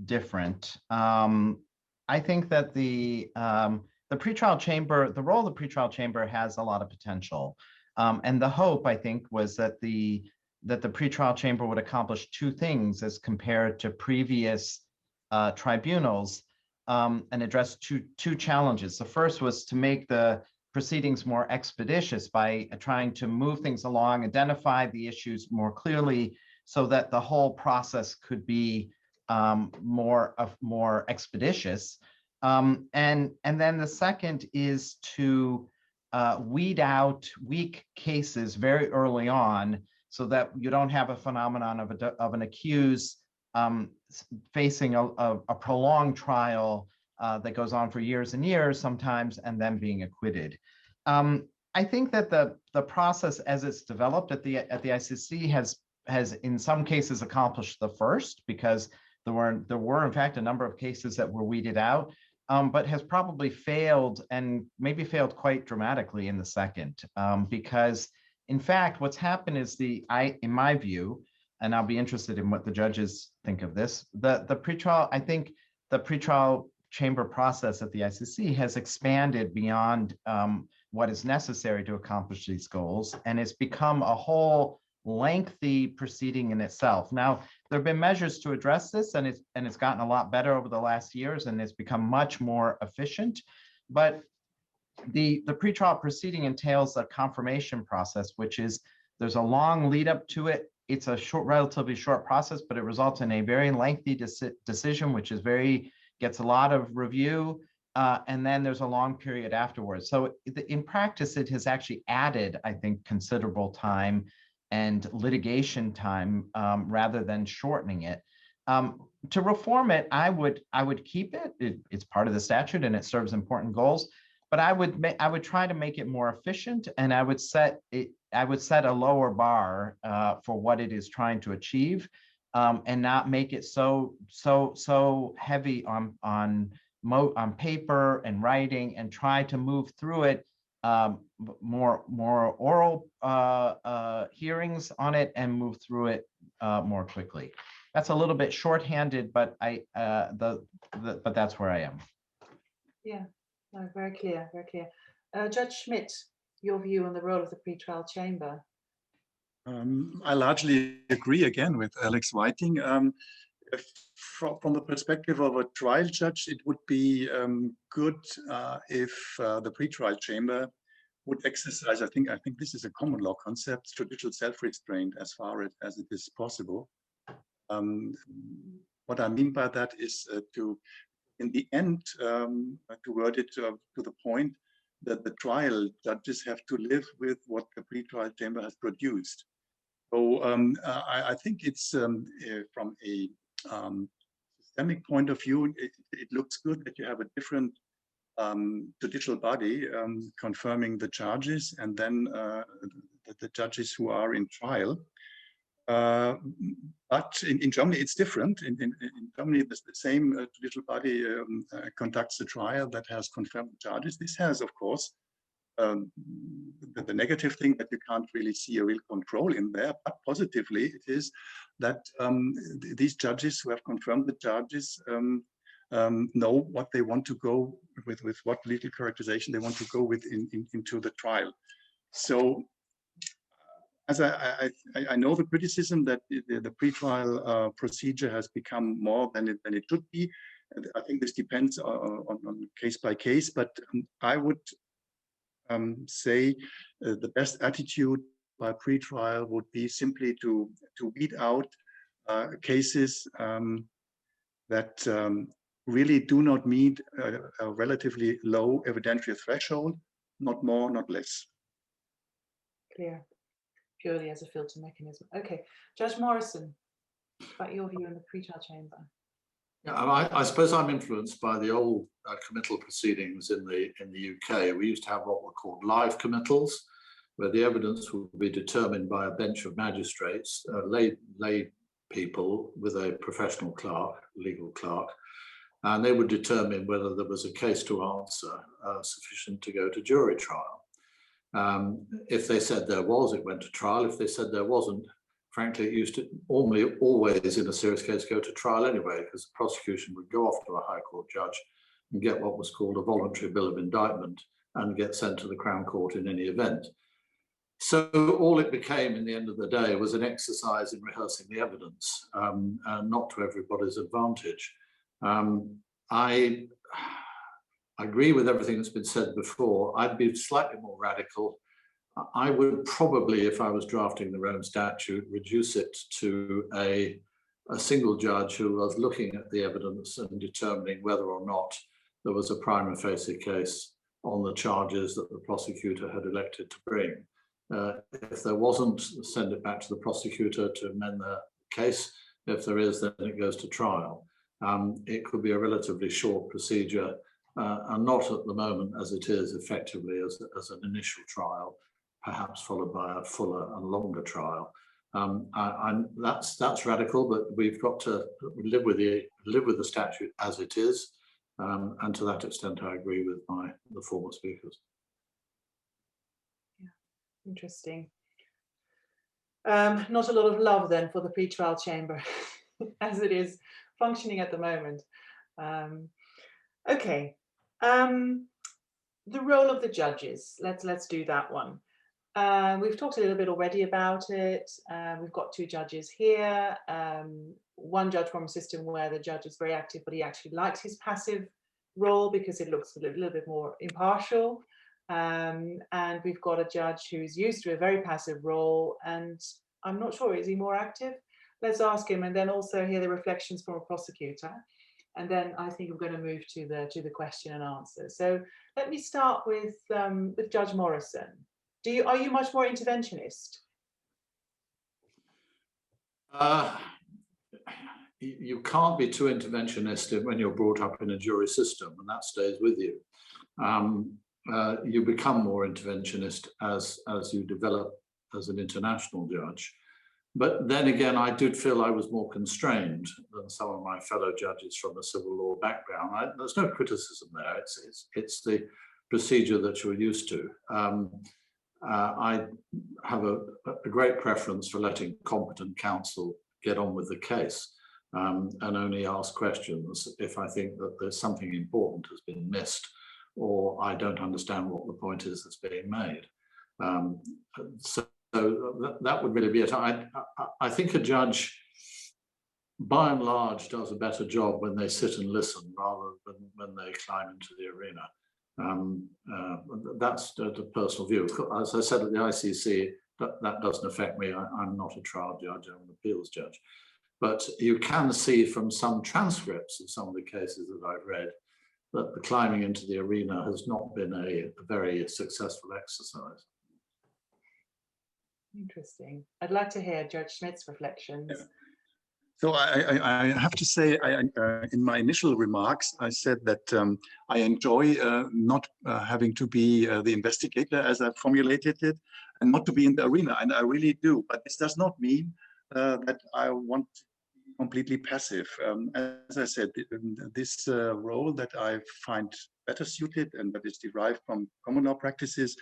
different. I think that the pretrial chamber, the role of the pretrial chamber has a lot of potential. And the hope, I think, was that the pretrial chamber would accomplish two things as compared to previous tribunals, and address two challenges. The first was to make the proceedings more expeditious by trying to move things along, identify the issues more clearly, so that the whole process could be more expeditious. And then the second is to weed out weak cases very early on, so that you don't have a phenomenon of an accused facing a prolonged trial that goes on for years and years sometimes, and then being acquitted. I think that the process as it's developed at the ICC has in some cases accomplished the first, because there were in fact a number of cases that were weeded out, but has probably failed, and maybe failed quite dramatically in the second, because in fact what's happened is in my view, and I'll be interested in what the judges think of this, the pretrial chamber process at the ICC has expanded beyond what is necessary to accomplish these goals, and it's become a whole lengthy proceeding in itself. Now, there have been measures to address this, and it's gotten a lot better over the last years, and it's become much more efficient. But the pretrial proceeding entails a confirmation process, which is there's a long lead up to it. It's a relatively short process, but it results in a very lengthy decision, which is gets a lot of review, and then there's a long period afterwards. So in practice, it has actually added, I think, considerable time and litigation time rather than shortening it. To reform it, I would keep it. It's part of the statute and it serves important goals, but I would try to make it more efficient, and I would set a lower bar for what it is trying to achieve, and not make it so heavy on paper and writing, and try to move through it more oral hearings on it, and move through it more quickly. That's a little bit shorthanded, but but that's where I am. Yeah, no, very clear, very clear. Judge Schmitt, your view on the role of the pretrial chamber? I largely agree again with Alex Whiting. From the perspective of a trial judge, it would be good if the pretrial chamber would exercise, I think this is a common law concept, judicial self-restraint as far as it is possible. What I mean by that is in the end, to word it to the point that the trial judges have to live with what the pretrial chamber has produced. So I think it's from a systemic point of view, it looks good that you have a different judicial body confirming the charges, and then the judges who are in trial. But in Germany, it's different. In Germany, the same judicial body conducts a trial that has confirmed the charges. This has, of course, the negative thing that you can't really see a real control in there, but positively it is that these judges who have confirmed the charges know what they want to go with what legal characterization they want to go with into the trial. So as I know the criticism that the pretrial procedure has become more than it should be. I think this depends on case by case, but I would say the best attitude by pretrial would be simply to weed out cases that really do not meet a relatively low evidentiary threshold, not more, not less. Clear, purely as a filter mechanism. Okay, Judge Morrison, about your view on the pretrial chamber? Yeah, I suppose I'm influenced by the old committal proceedings in the UK. We used to have what were called live committals, where the evidence would be determined by a bench of magistrates, lay people with a professional clerk, legal clerk, and they would determine whether there was a case to answer sufficient to go to jury trial. If they said there was, it went to trial. If they said there wasn't, frankly, it used to always in a serious case go to trial anyway, because the prosecution would go off to a High Court judge and get what was called a voluntary bill of indictment and get sent to the Crown Court in any event. So all it became in the end of the day was an exercise in rehearsing the evidence, and not to everybody's advantage. I agree with everything that's been said before. I'd be slightly more radical. I would probably, if I was drafting the Rome Statute, reduce it to a single judge who was looking at the evidence and determining whether or not there was a prima facie case on the charges that the prosecutor had elected to bring. If there wasn't, send it back to the prosecutor to amend the case. If there is, then it goes to trial. It could be a relatively short procedure, and not at the moment as it is effectively as an initial trial, perhaps followed by a fuller and longer trial. That's radical, but we've got to live with the statute as it is, and to that extent, I agree with the former speakers. Yeah, interesting. Not a lot of love then for the pre-trial chamber, as it is functioning at the moment. Okay, the role of the judges. Let's do that one. We've talked a little bit already about it. We've got two judges here. One judge from a system where the judge is very active, but he actually likes his passive role because it looks a little bit more impartial. And we've got a judge who's used to a very passive role, and I'm not sure, is he more active? Let's ask him, and then also hear the reflections from a prosecutor. And then I think we're going to move to the question and answer. So let me start with Judge Morrison. Are you much more interventionist? You can't be too interventionist when you're brought up in a jury system, and that stays with you. You become more interventionist as you develop as an international judge. But then again, I did feel I was more constrained than some of my fellow judges from a civil law background. There's no criticism there. It's the procedure that you're used to. I have a great preference for letting competent counsel get on with the case, and only ask questions if I think that there's something important has been missed, or I don't understand what the point is that's being made. So that would really be it. I think a judge, by and large, does a better job when they sit and listen rather than when they climb into the arena. That's the personal view. As I said at the ICC, that doesn't affect me. I'm not a trial judge, I'm an appeals judge. But you can see from some transcripts of some of the cases that I've read that the climbing into the arena has not been a very successful exercise. Interesting. I'd like to hear Judge Schmidt's reflections. Yeah. So I have to say, in my initial remarks, I said that I enjoy not having to be the investigator, as I formulated it, and not to be in the arena, and I really do. But this does not mean that I want to be completely passive. As I said, this role that I find better suited and that is derived from common law practices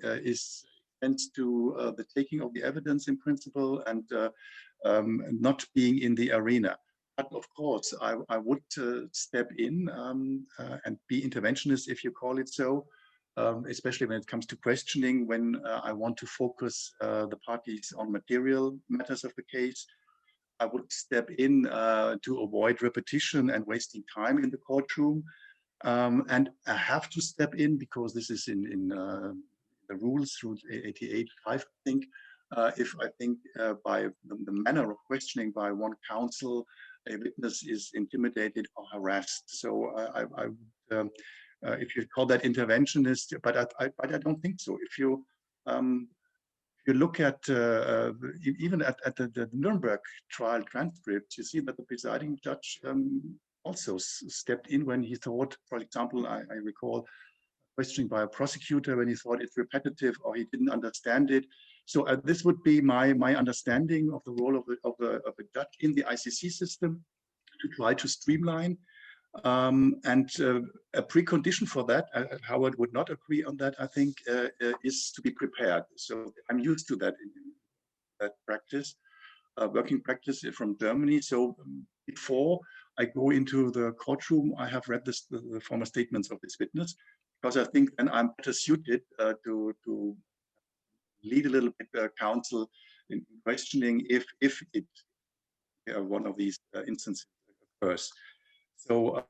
is tends to the taking of the evidence in principle and not being in the arena. But of course, I would step in and be interventionist, if you call it so, especially when it comes to questioning, when I want to focus the parties on material matters of the case. I would step in to avoid repetition and wasting time in the courtroom. And I have to step in because this is in the rules through 88.5, I think. If I think by the manner of questioning by one counsel, a witness is intimidated or harassed. So if you call that interventionist, but I don't think so. If you look at even at the Nuremberg trial transcript, you see that the presiding judge also stepped in when he thought, for example, I recall questioning by a prosecutor when he thought it's repetitive or he didn't understand it. So this would be my understanding of the role of the judge in the ICC system, to try to streamline. And a precondition for that, Howard would not agree on that, I think, is to be prepared. So I'm used to that in that practice, working practice from Germany. So before I go into the courtroom, I have read the former statements of this witness, because I think then I'm better suited to lead a little bit counsel in questioning if it one of these instances occurs. So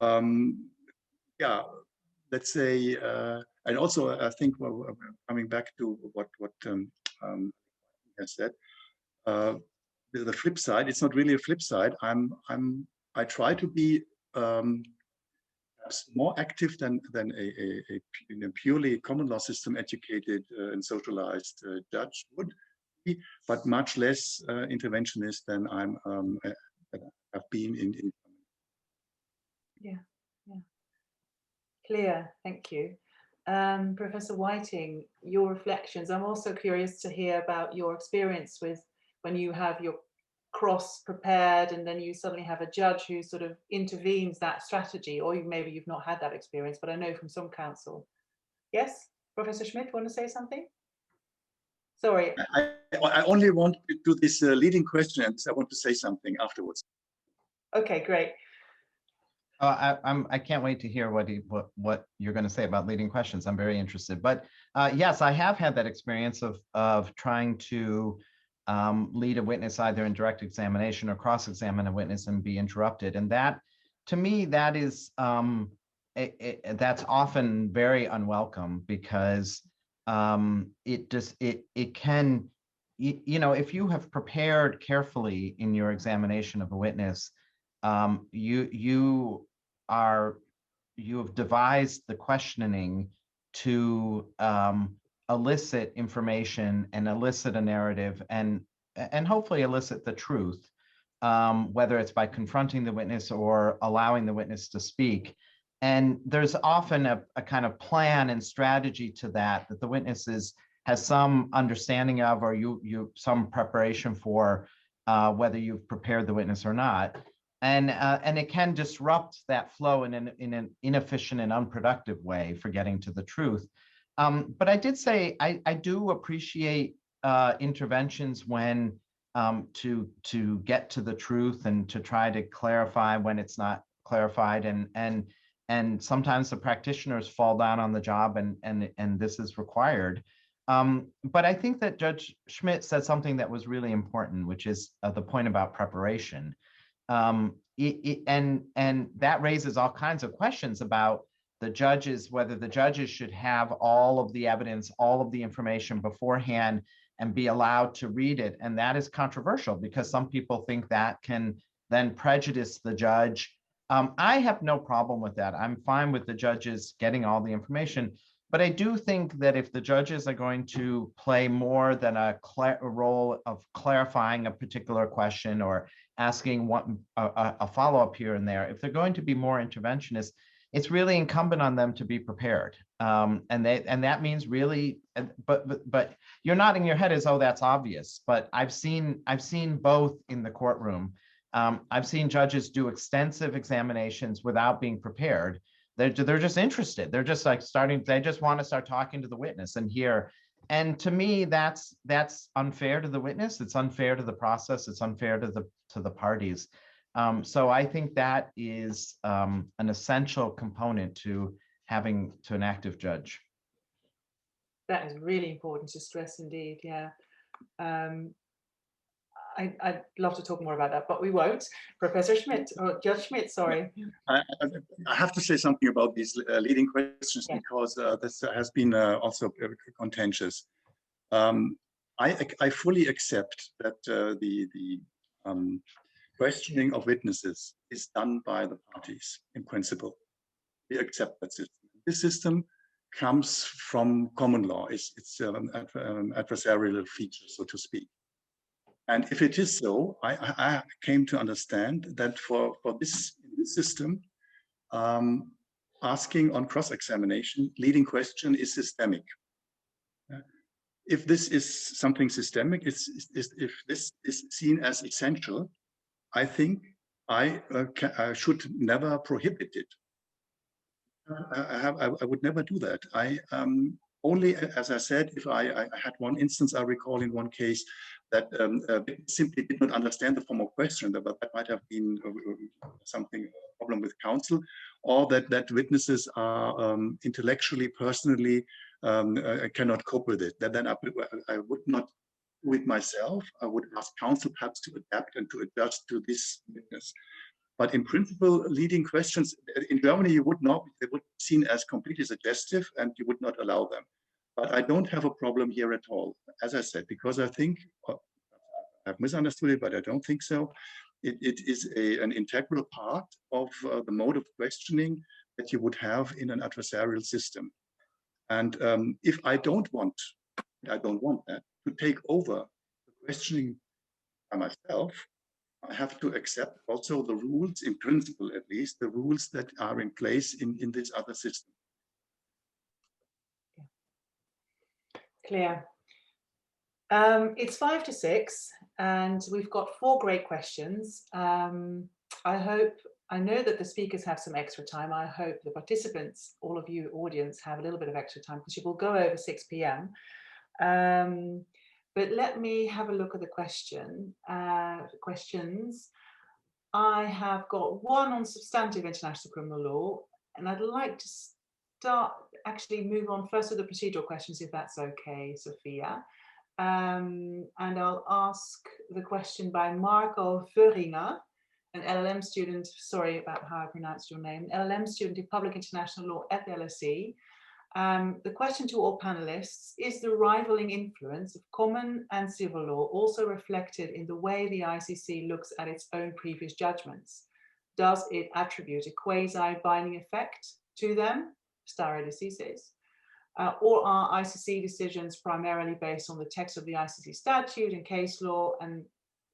yeah, let's say, and also I think coming back to what has said, the flip side. It's not really a flip side. I try to be more active than a purely common law system educated and socialized judge would be, but much less interventionist than I have been in. Yeah. Clear, thank you. Professor Whiting, your reflections. I'm also curious to hear about your experience with when you have your cross prepared and then you suddenly have a judge who sort of intervenes that strategy, or maybe you've not had that experience, but I know from some counsel. Yes, Professor Schmitt, want to say something? Sorry. I only want to do this leading question, and I want to say something afterwards. Okay, great. I can't wait to hear what you're going to say about leading questions. I'm very interested. But yes, I have had that experience of trying to lead a witness either in direct examination or cross-examine a witness and be interrupted. And that, to me, that is that's often very unwelcome, because it can, you know, if you have prepared carefully in your examination of a witness, you have devised the questioning to elicit information and elicit a narrative and hopefully elicit the truth, whether it's by confronting the witness or allowing the witness to speak. And there's often a kind of plan and strategy to that the witness has some understanding of, or you some preparation for, whether you've prepared the witness or not. And it can disrupt that flow in an inefficient and unproductive way for getting to the truth. But I did say I do appreciate interventions when to get to the truth and to try to clarify when it's not clarified, and sometimes the practitioners fall down on the job, and this is required. But I think that Judge Schmitt said something that was really important, which is the point about preparation. And that raises all kinds of questions about the judges, whether the judges should have all of the evidence, all of the information beforehand and be allowed to read it. And that is controversial, because some people think that can then prejudice the judge. I have no problem with that. I'm fine with the judges getting all the information. But I do think that if the judges are going to play more than a role of clarifying a particular question or asking a follow-up here and there, if they're going to be more interventionist, it's really incumbent on them to be prepared. And that means really, but you're nodding your head as though that's obvious. But I've seen both in the courtroom. I've seen judges do extensive examinations without being prepared. They're just interested. They're just like they just want to start talking to the witness and hear. And to me, that's unfair to the witness. It's unfair to the process. It's unfair to the parties. So I think that is an essential component to having an active judge. That is really important to stress indeed, yeah. I'd love to talk more about that, but we won't. Professor Schmitt, or Judge Schmitt, sorry. I have to say something about these leading questions, yeah, because this has been also contentious. I fully accept that the questioning of witnesses is done by the parties in principle. We accept that system. This system comes from common law. It's an adversarial feature, so to speak. And if it is so, I came to understand that for this system, asking on cross-examination, leading question is systemic. If this is something systemic, if this is seen as essential, I think I should never prohibit it. I would never do that. Only, as I said, if I had one instance, I recall in one case that simply did not understand the form of question, but that might have been something, problem with counsel, or that witnesses are intellectually, personally cannot cope with it. Then I would not do it myself. I would ask counsel perhaps to adapt and to adjust to this witness. But in principle, leading questions in Germany, they would be seen as completely suggestive, and you would not allow them. But I don't have a problem here at all, as I said, because I think, I've misunderstood it, but I don't think so. It is an integral part of the mode of questioning that you would have in an adversarial system. And if I don't want that, to take over the questioning by myself, I have to accept also the rules, in principle at least, the rules that are in place in this other system. Clear. It's 5 to 6, and we've got 4 great questions. I know that the speakers have some extra time. I hope the participants, all of you audience, have a little bit of extra time because you will go over 6 p.m. But let me have a look at the questions. I have got one on substantive international criminal law, and I'd like to move on first to the procedural questions, if that's okay, Sophia. And I'll ask the question by Marco Verringer, an LLM student, sorry about how I pronounced your name, an LLM student in public international law at the LSE. The question to all panelists: is the rivaling influence of common and civil law also reflected in the way the ICC looks at its own previous judgments? Does it attribute a quasi-binding effect to them, stare decisis? Or are ICC decisions primarily based on the text of the ICC statute and case law, and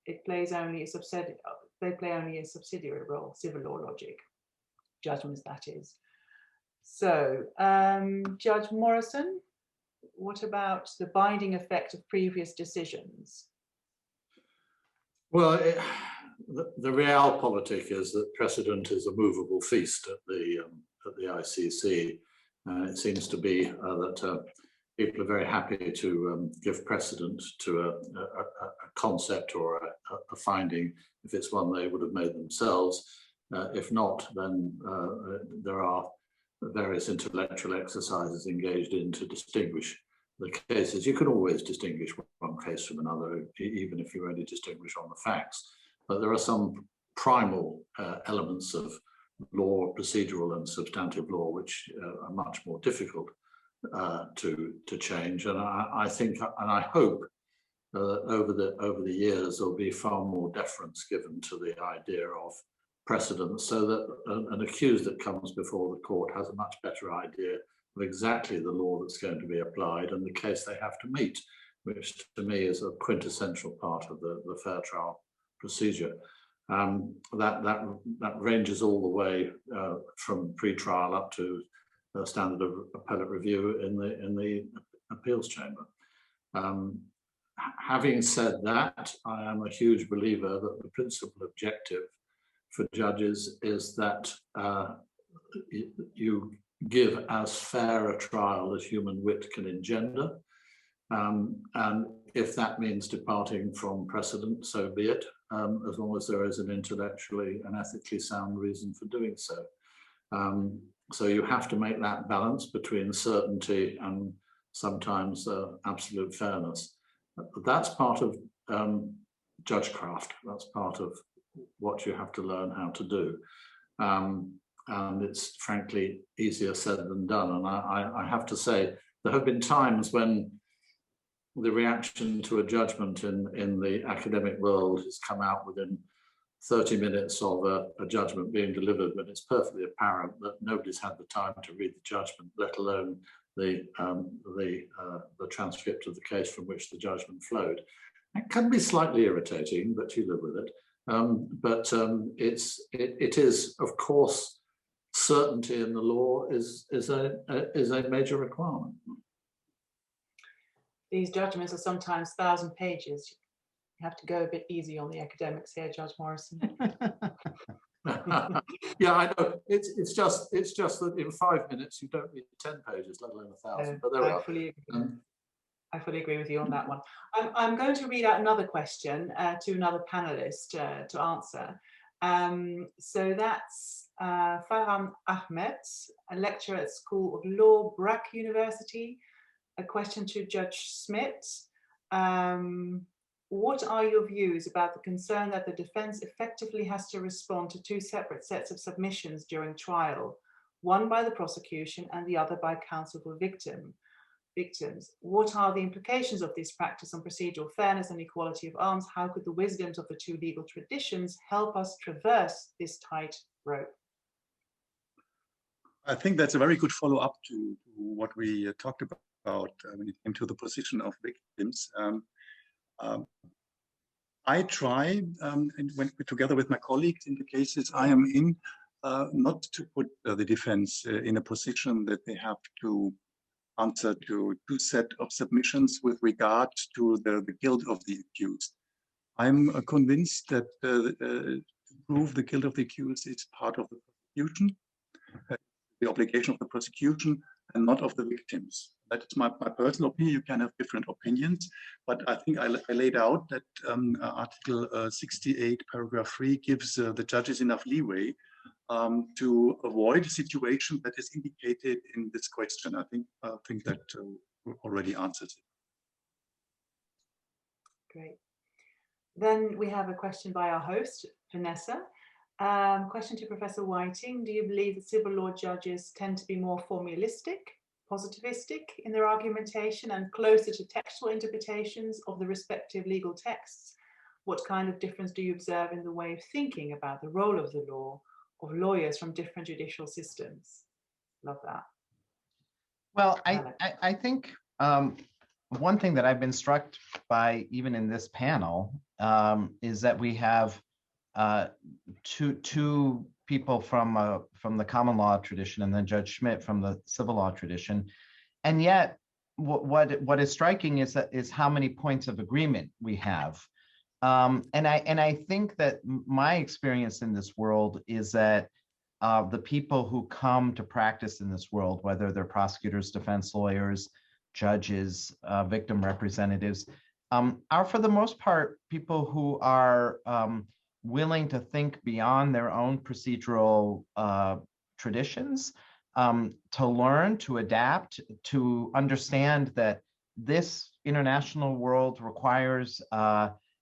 they play only a subsidiary role, civil law logic, judgments that is. So, Judge Morrison, what about the binding effect of previous decisions? Well, the realpolitik is that precedent is a movable feast at the ICC. It seems to be that people are very happy to give precedent to a concept or a finding if it's one they would have made themselves. If not, then there are various intellectual exercises engaged in to distinguish the cases. You can always distinguish one case from another, even if you only distinguish on the facts. But there are some primal elements of law, procedural and substantive law, which are much more difficult to change. And I think, and I hope, over the years there'll be far more deference given to the idea of precedent, so that an accused that comes before the court has a much better idea of exactly the law that's going to be applied and the case they have to meet, which to me is a quintessential part of the fair trial procedure. That ranges all the way from pre-trial up to the standard of appellate review in the appeals chamber. Having said that, I am a huge believer that the principal objective for judges is that you give as fair a trial as human wit can engender. And if that means departing from precedent, so be it, as long as there is an intellectually and ethically sound reason for doing so. So you have to make that balance between certainty and sometimes absolute fairness. That's part of judgecraft. That's part of what you have to learn how to do. And it's frankly easier said than done. And I have to say, there have been times when the reaction to a judgment in the academic world has come out within 30 minutes of a judgment being delivered, when it's perfectly apparent that nobody's had the time to read the judgment, let alone the transcript of the case from which the judgment flowed. It can be slightly irritating, but you live with it. It is, of course, certainty in the law is a major requirement. These judgments are sometimes 1,000 pages. You have to go a bit easy on the academics here, Judge Morrison. Yeah, I know. It's just that in 5 minutes you don't need 10 pages, let alone 1,000. But there we are. I fully agree with you on that one. I'm going to read out another question to another panelist to answer. So that's Farham Ahmed, a lecturer at School of Law, Brack University. A question to Judge Schmitt. What are your views about the concern that the defense effectively has to respond to 2 separate sets of submissions during trial, one by the prosecution and the other by counsel for victims? What are the implications of this practice on procedural fairness and equality of arms? How could the wisdoms of the 2 legal traditions help us traverse this tight rope? I think that's a very good follow-up to what we talked about when it came to the position of victims. I try, and when together with my colleagues in the cases I am in, not to put the defense in a position that they have to answer to two set of submissions with regard to the guilt of the accused. I'm convinced that to prove the guilt of the accused is part of the prosecution, the obligation of the prosecution, and not of the victims. That is my personal opinion. You can have different opinions, but I think I laid out that Article 68, paragraph 3 gives the judges enough leeway to avoid a situation that is indicated in this question. I think that already answers it. Great. Then we have a question by our host, Vanessa. Question to Professor Whiting. Do you believe that civil law judges tend to be more formalistic, positivistic in their argumentation and closer to textual interpretations of the respective legal texts? What kind of difference do you observe in the way of thinking about the role of the law of lawyers from different judicial systems? Love that. Well, I think one thing that I've been struck by even in this panel is that we have two people from the common law tradition and then Judge Schmitt from the civil law tradition, and yet what is striking is how many points of agreement we have. And I think that my experience in this world is that the people who come to practice in this world, whether they're prosecutors, defense lawyers, judges, victim representatives, are for the most part people who are willing to think beyond their own procedural traditions, to learn, to adapt, to understand that this international world requires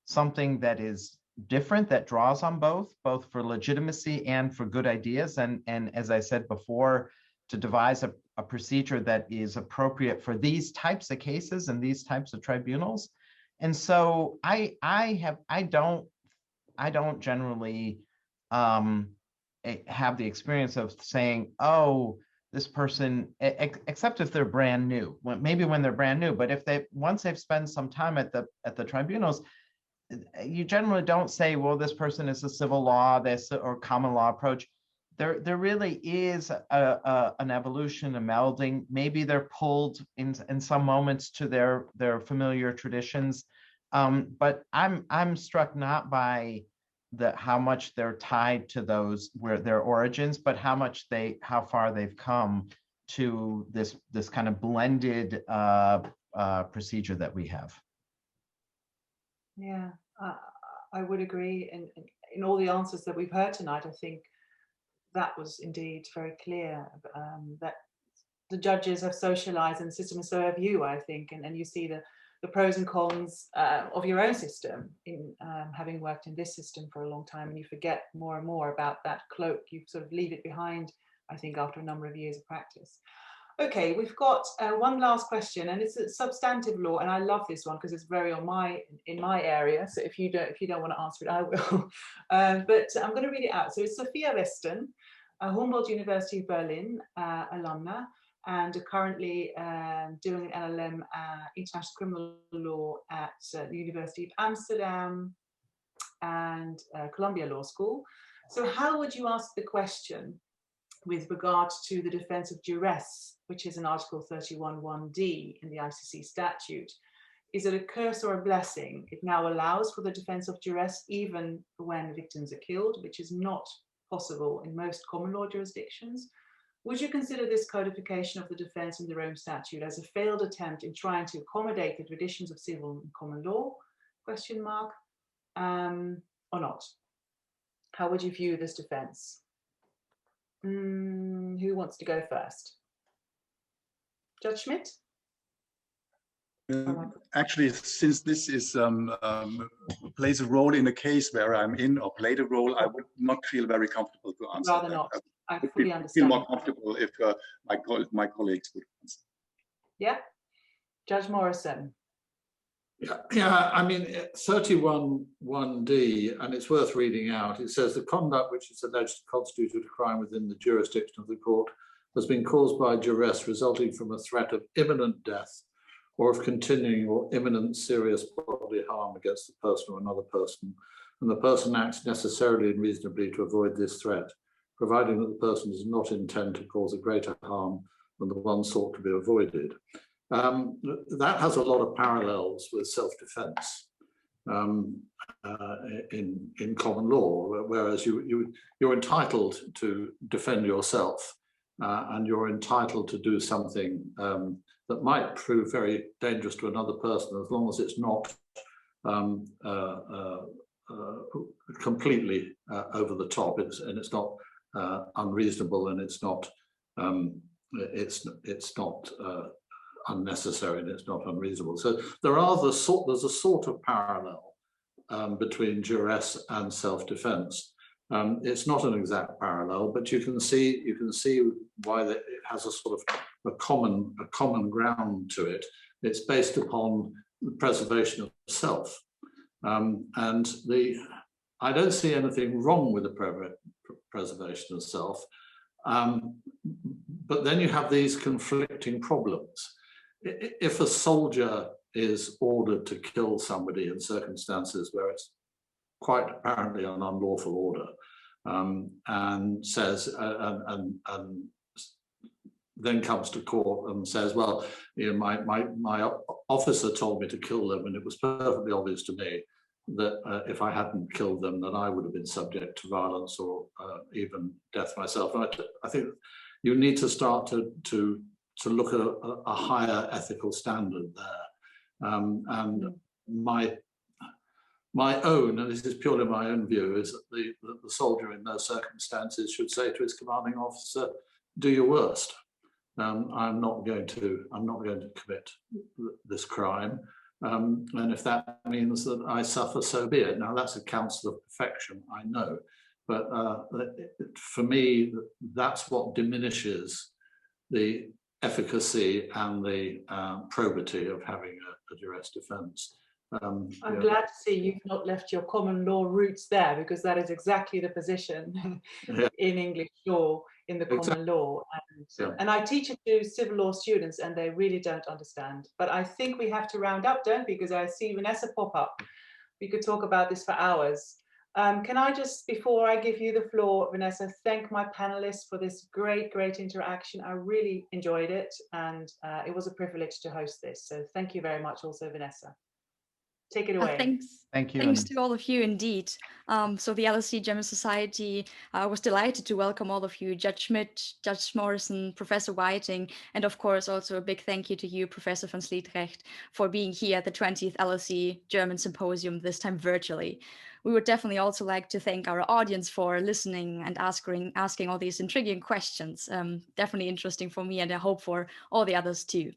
something that is different, that draws on both for legitimacy and for good ideas. And as I said before, to devise a procedure that is appropriate for these types of cases and these types of tribunals. And so I don't generally have the experience of saying, oh, this person, except if they're brand new, maybe when they're brand new, but if once they've spent some time at the tribunals, you generally don't say, well, this person is a civil law, or common law approach. There really is an evolution, a melding. Maybe they're pulled in some moments to their familiar traditions, but I'm struck not by how much they're tied to those their origins, but how far they've come to this kind of blended procedure that we have. Yeah, I would agree. And in all the answers that we've heard tonight, I think that was indeed very clear, that the judges have socialized in the system, and so have you, I think, and you see the pros and cons of your own system in having worked in this system for a long time, and you forget more and more about that cloak. You sort of leave it behind, I think, after a number of years of practice. Okay, we've got one last question, and it's a substantive law, and I love this one because it's very in my area. So if you don't want to answer it, I will. But I'm going to read it out. So it's Sophia Weston, a Humboldt University Berlin alumna, and currently doing an LLM International Criminal Law at the University of Amsterdam and Columbia Law School. So how would you ask the question with regard to the defense of duress, which is in Article 31(1)(d) in the ICC statute? Is it a curse or a blessing? It now allows for the defense of duress even when victims are killed, which is not possible in most common law jurisdictions. Would you consider this codification of the defense in the Rome statute as a failed attempt in trying to accommodate the traditions of civil and common law? Question mark. Or not? How would you view this defense? Who wants to go first? Judge Schmitt? Actually, since this is plays a role in a case where I'm in, or played a role, I would not feel very comfortable to answer. Rather that. not. I would fully understand. Feel more comfortable if my colleagues would answer. Yeah, Judge Morrison. Yeah, I mean, 31(1)(d), and it's worth reading out. It says the conduct which is alleged to constitute a crime within the jurisdiction of the court has been caused by duress resulting from a threat of imminent death or of continuing or imminent serious bodily bodily harm against the person or another person, and the person acts necessarily and reasonably to avoid this threat, providing that the person does not intend to cause a greater harm than the one sought to be avoided. That has a lot of parallels with self-defense in common law, whereas you're entitled to defend yourself, and you're entitled to do something that might prove very dangerous to another person, as long as it's not completely over the top, and it's not unreasonable, and it's not unnecessary, and it's not unreasonable. So there's a sort of parallel between duress and self-defense. It's not an exact parallel, but you can see why it has a sort of a common ground to it. It's based upon the preservation of self, and I don't see anything wrong with the preservation of self, but then you have these conflicting problems. If a soldier is ordered to kill somebody in circumstances where it's quite apparently an unlawful order, and says, and then comes to court and says, well, you know, my officer told me to kill them, and it was perfectly obvious to me that if I hadn't killed them, then I would have been subject to violence or even death myself. And I think you need to start to look at a higher ethical standard there. And my own, and this is purely my own view, is that the soldier in those circumstances should say to his commanding officer, "Do your worst. I'm not going to commit this crime, and if that means that I suffer, so be it." Now that's a counsel of perfection, I know, but for me, that's what diminishes the efficacy and the probity of having a duress defence. I'm glad to see you've not left your common law roots there, because that is exactly the position in English law, in the common law. And I teach it to civil law students, and they really don't understand. But I think we have to round up, don't we? Because I see Vanessa pop up. We could talk about this for hours. Can I just, before I give you the floor, Vanessa, thank my panelists for this great interaction. I really enjoyed it, and it was a privilege to host this. So thank you very much also, Vanessa. Take it away. Thank you. Thanks to all of you, indeed. So the LSE German Society was delighted to welcome all of you, Judge Schmitt, Judge Morrison, Professor Whiting, and of course also a big thank you to you, Professor van Sliedregt, for being here at the 20th LSE German Symposium, this time virtually. We would definitely also like to thank our audience for listening and asking all these intriguing questions. Definitely interesting for me, and I hope for all the others too.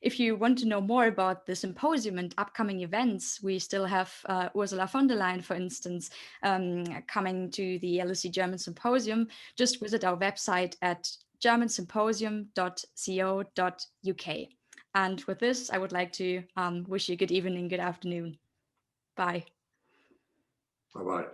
If you want to know more about the symposium and upcoming events, we still have Ursula von der Leyen, for instance, coming to the LSE German Symposium. Just visit our website at germansymposium.co.uk. And with this, I would like to wish you good evening, good afternoon. Bye. Bye-bye.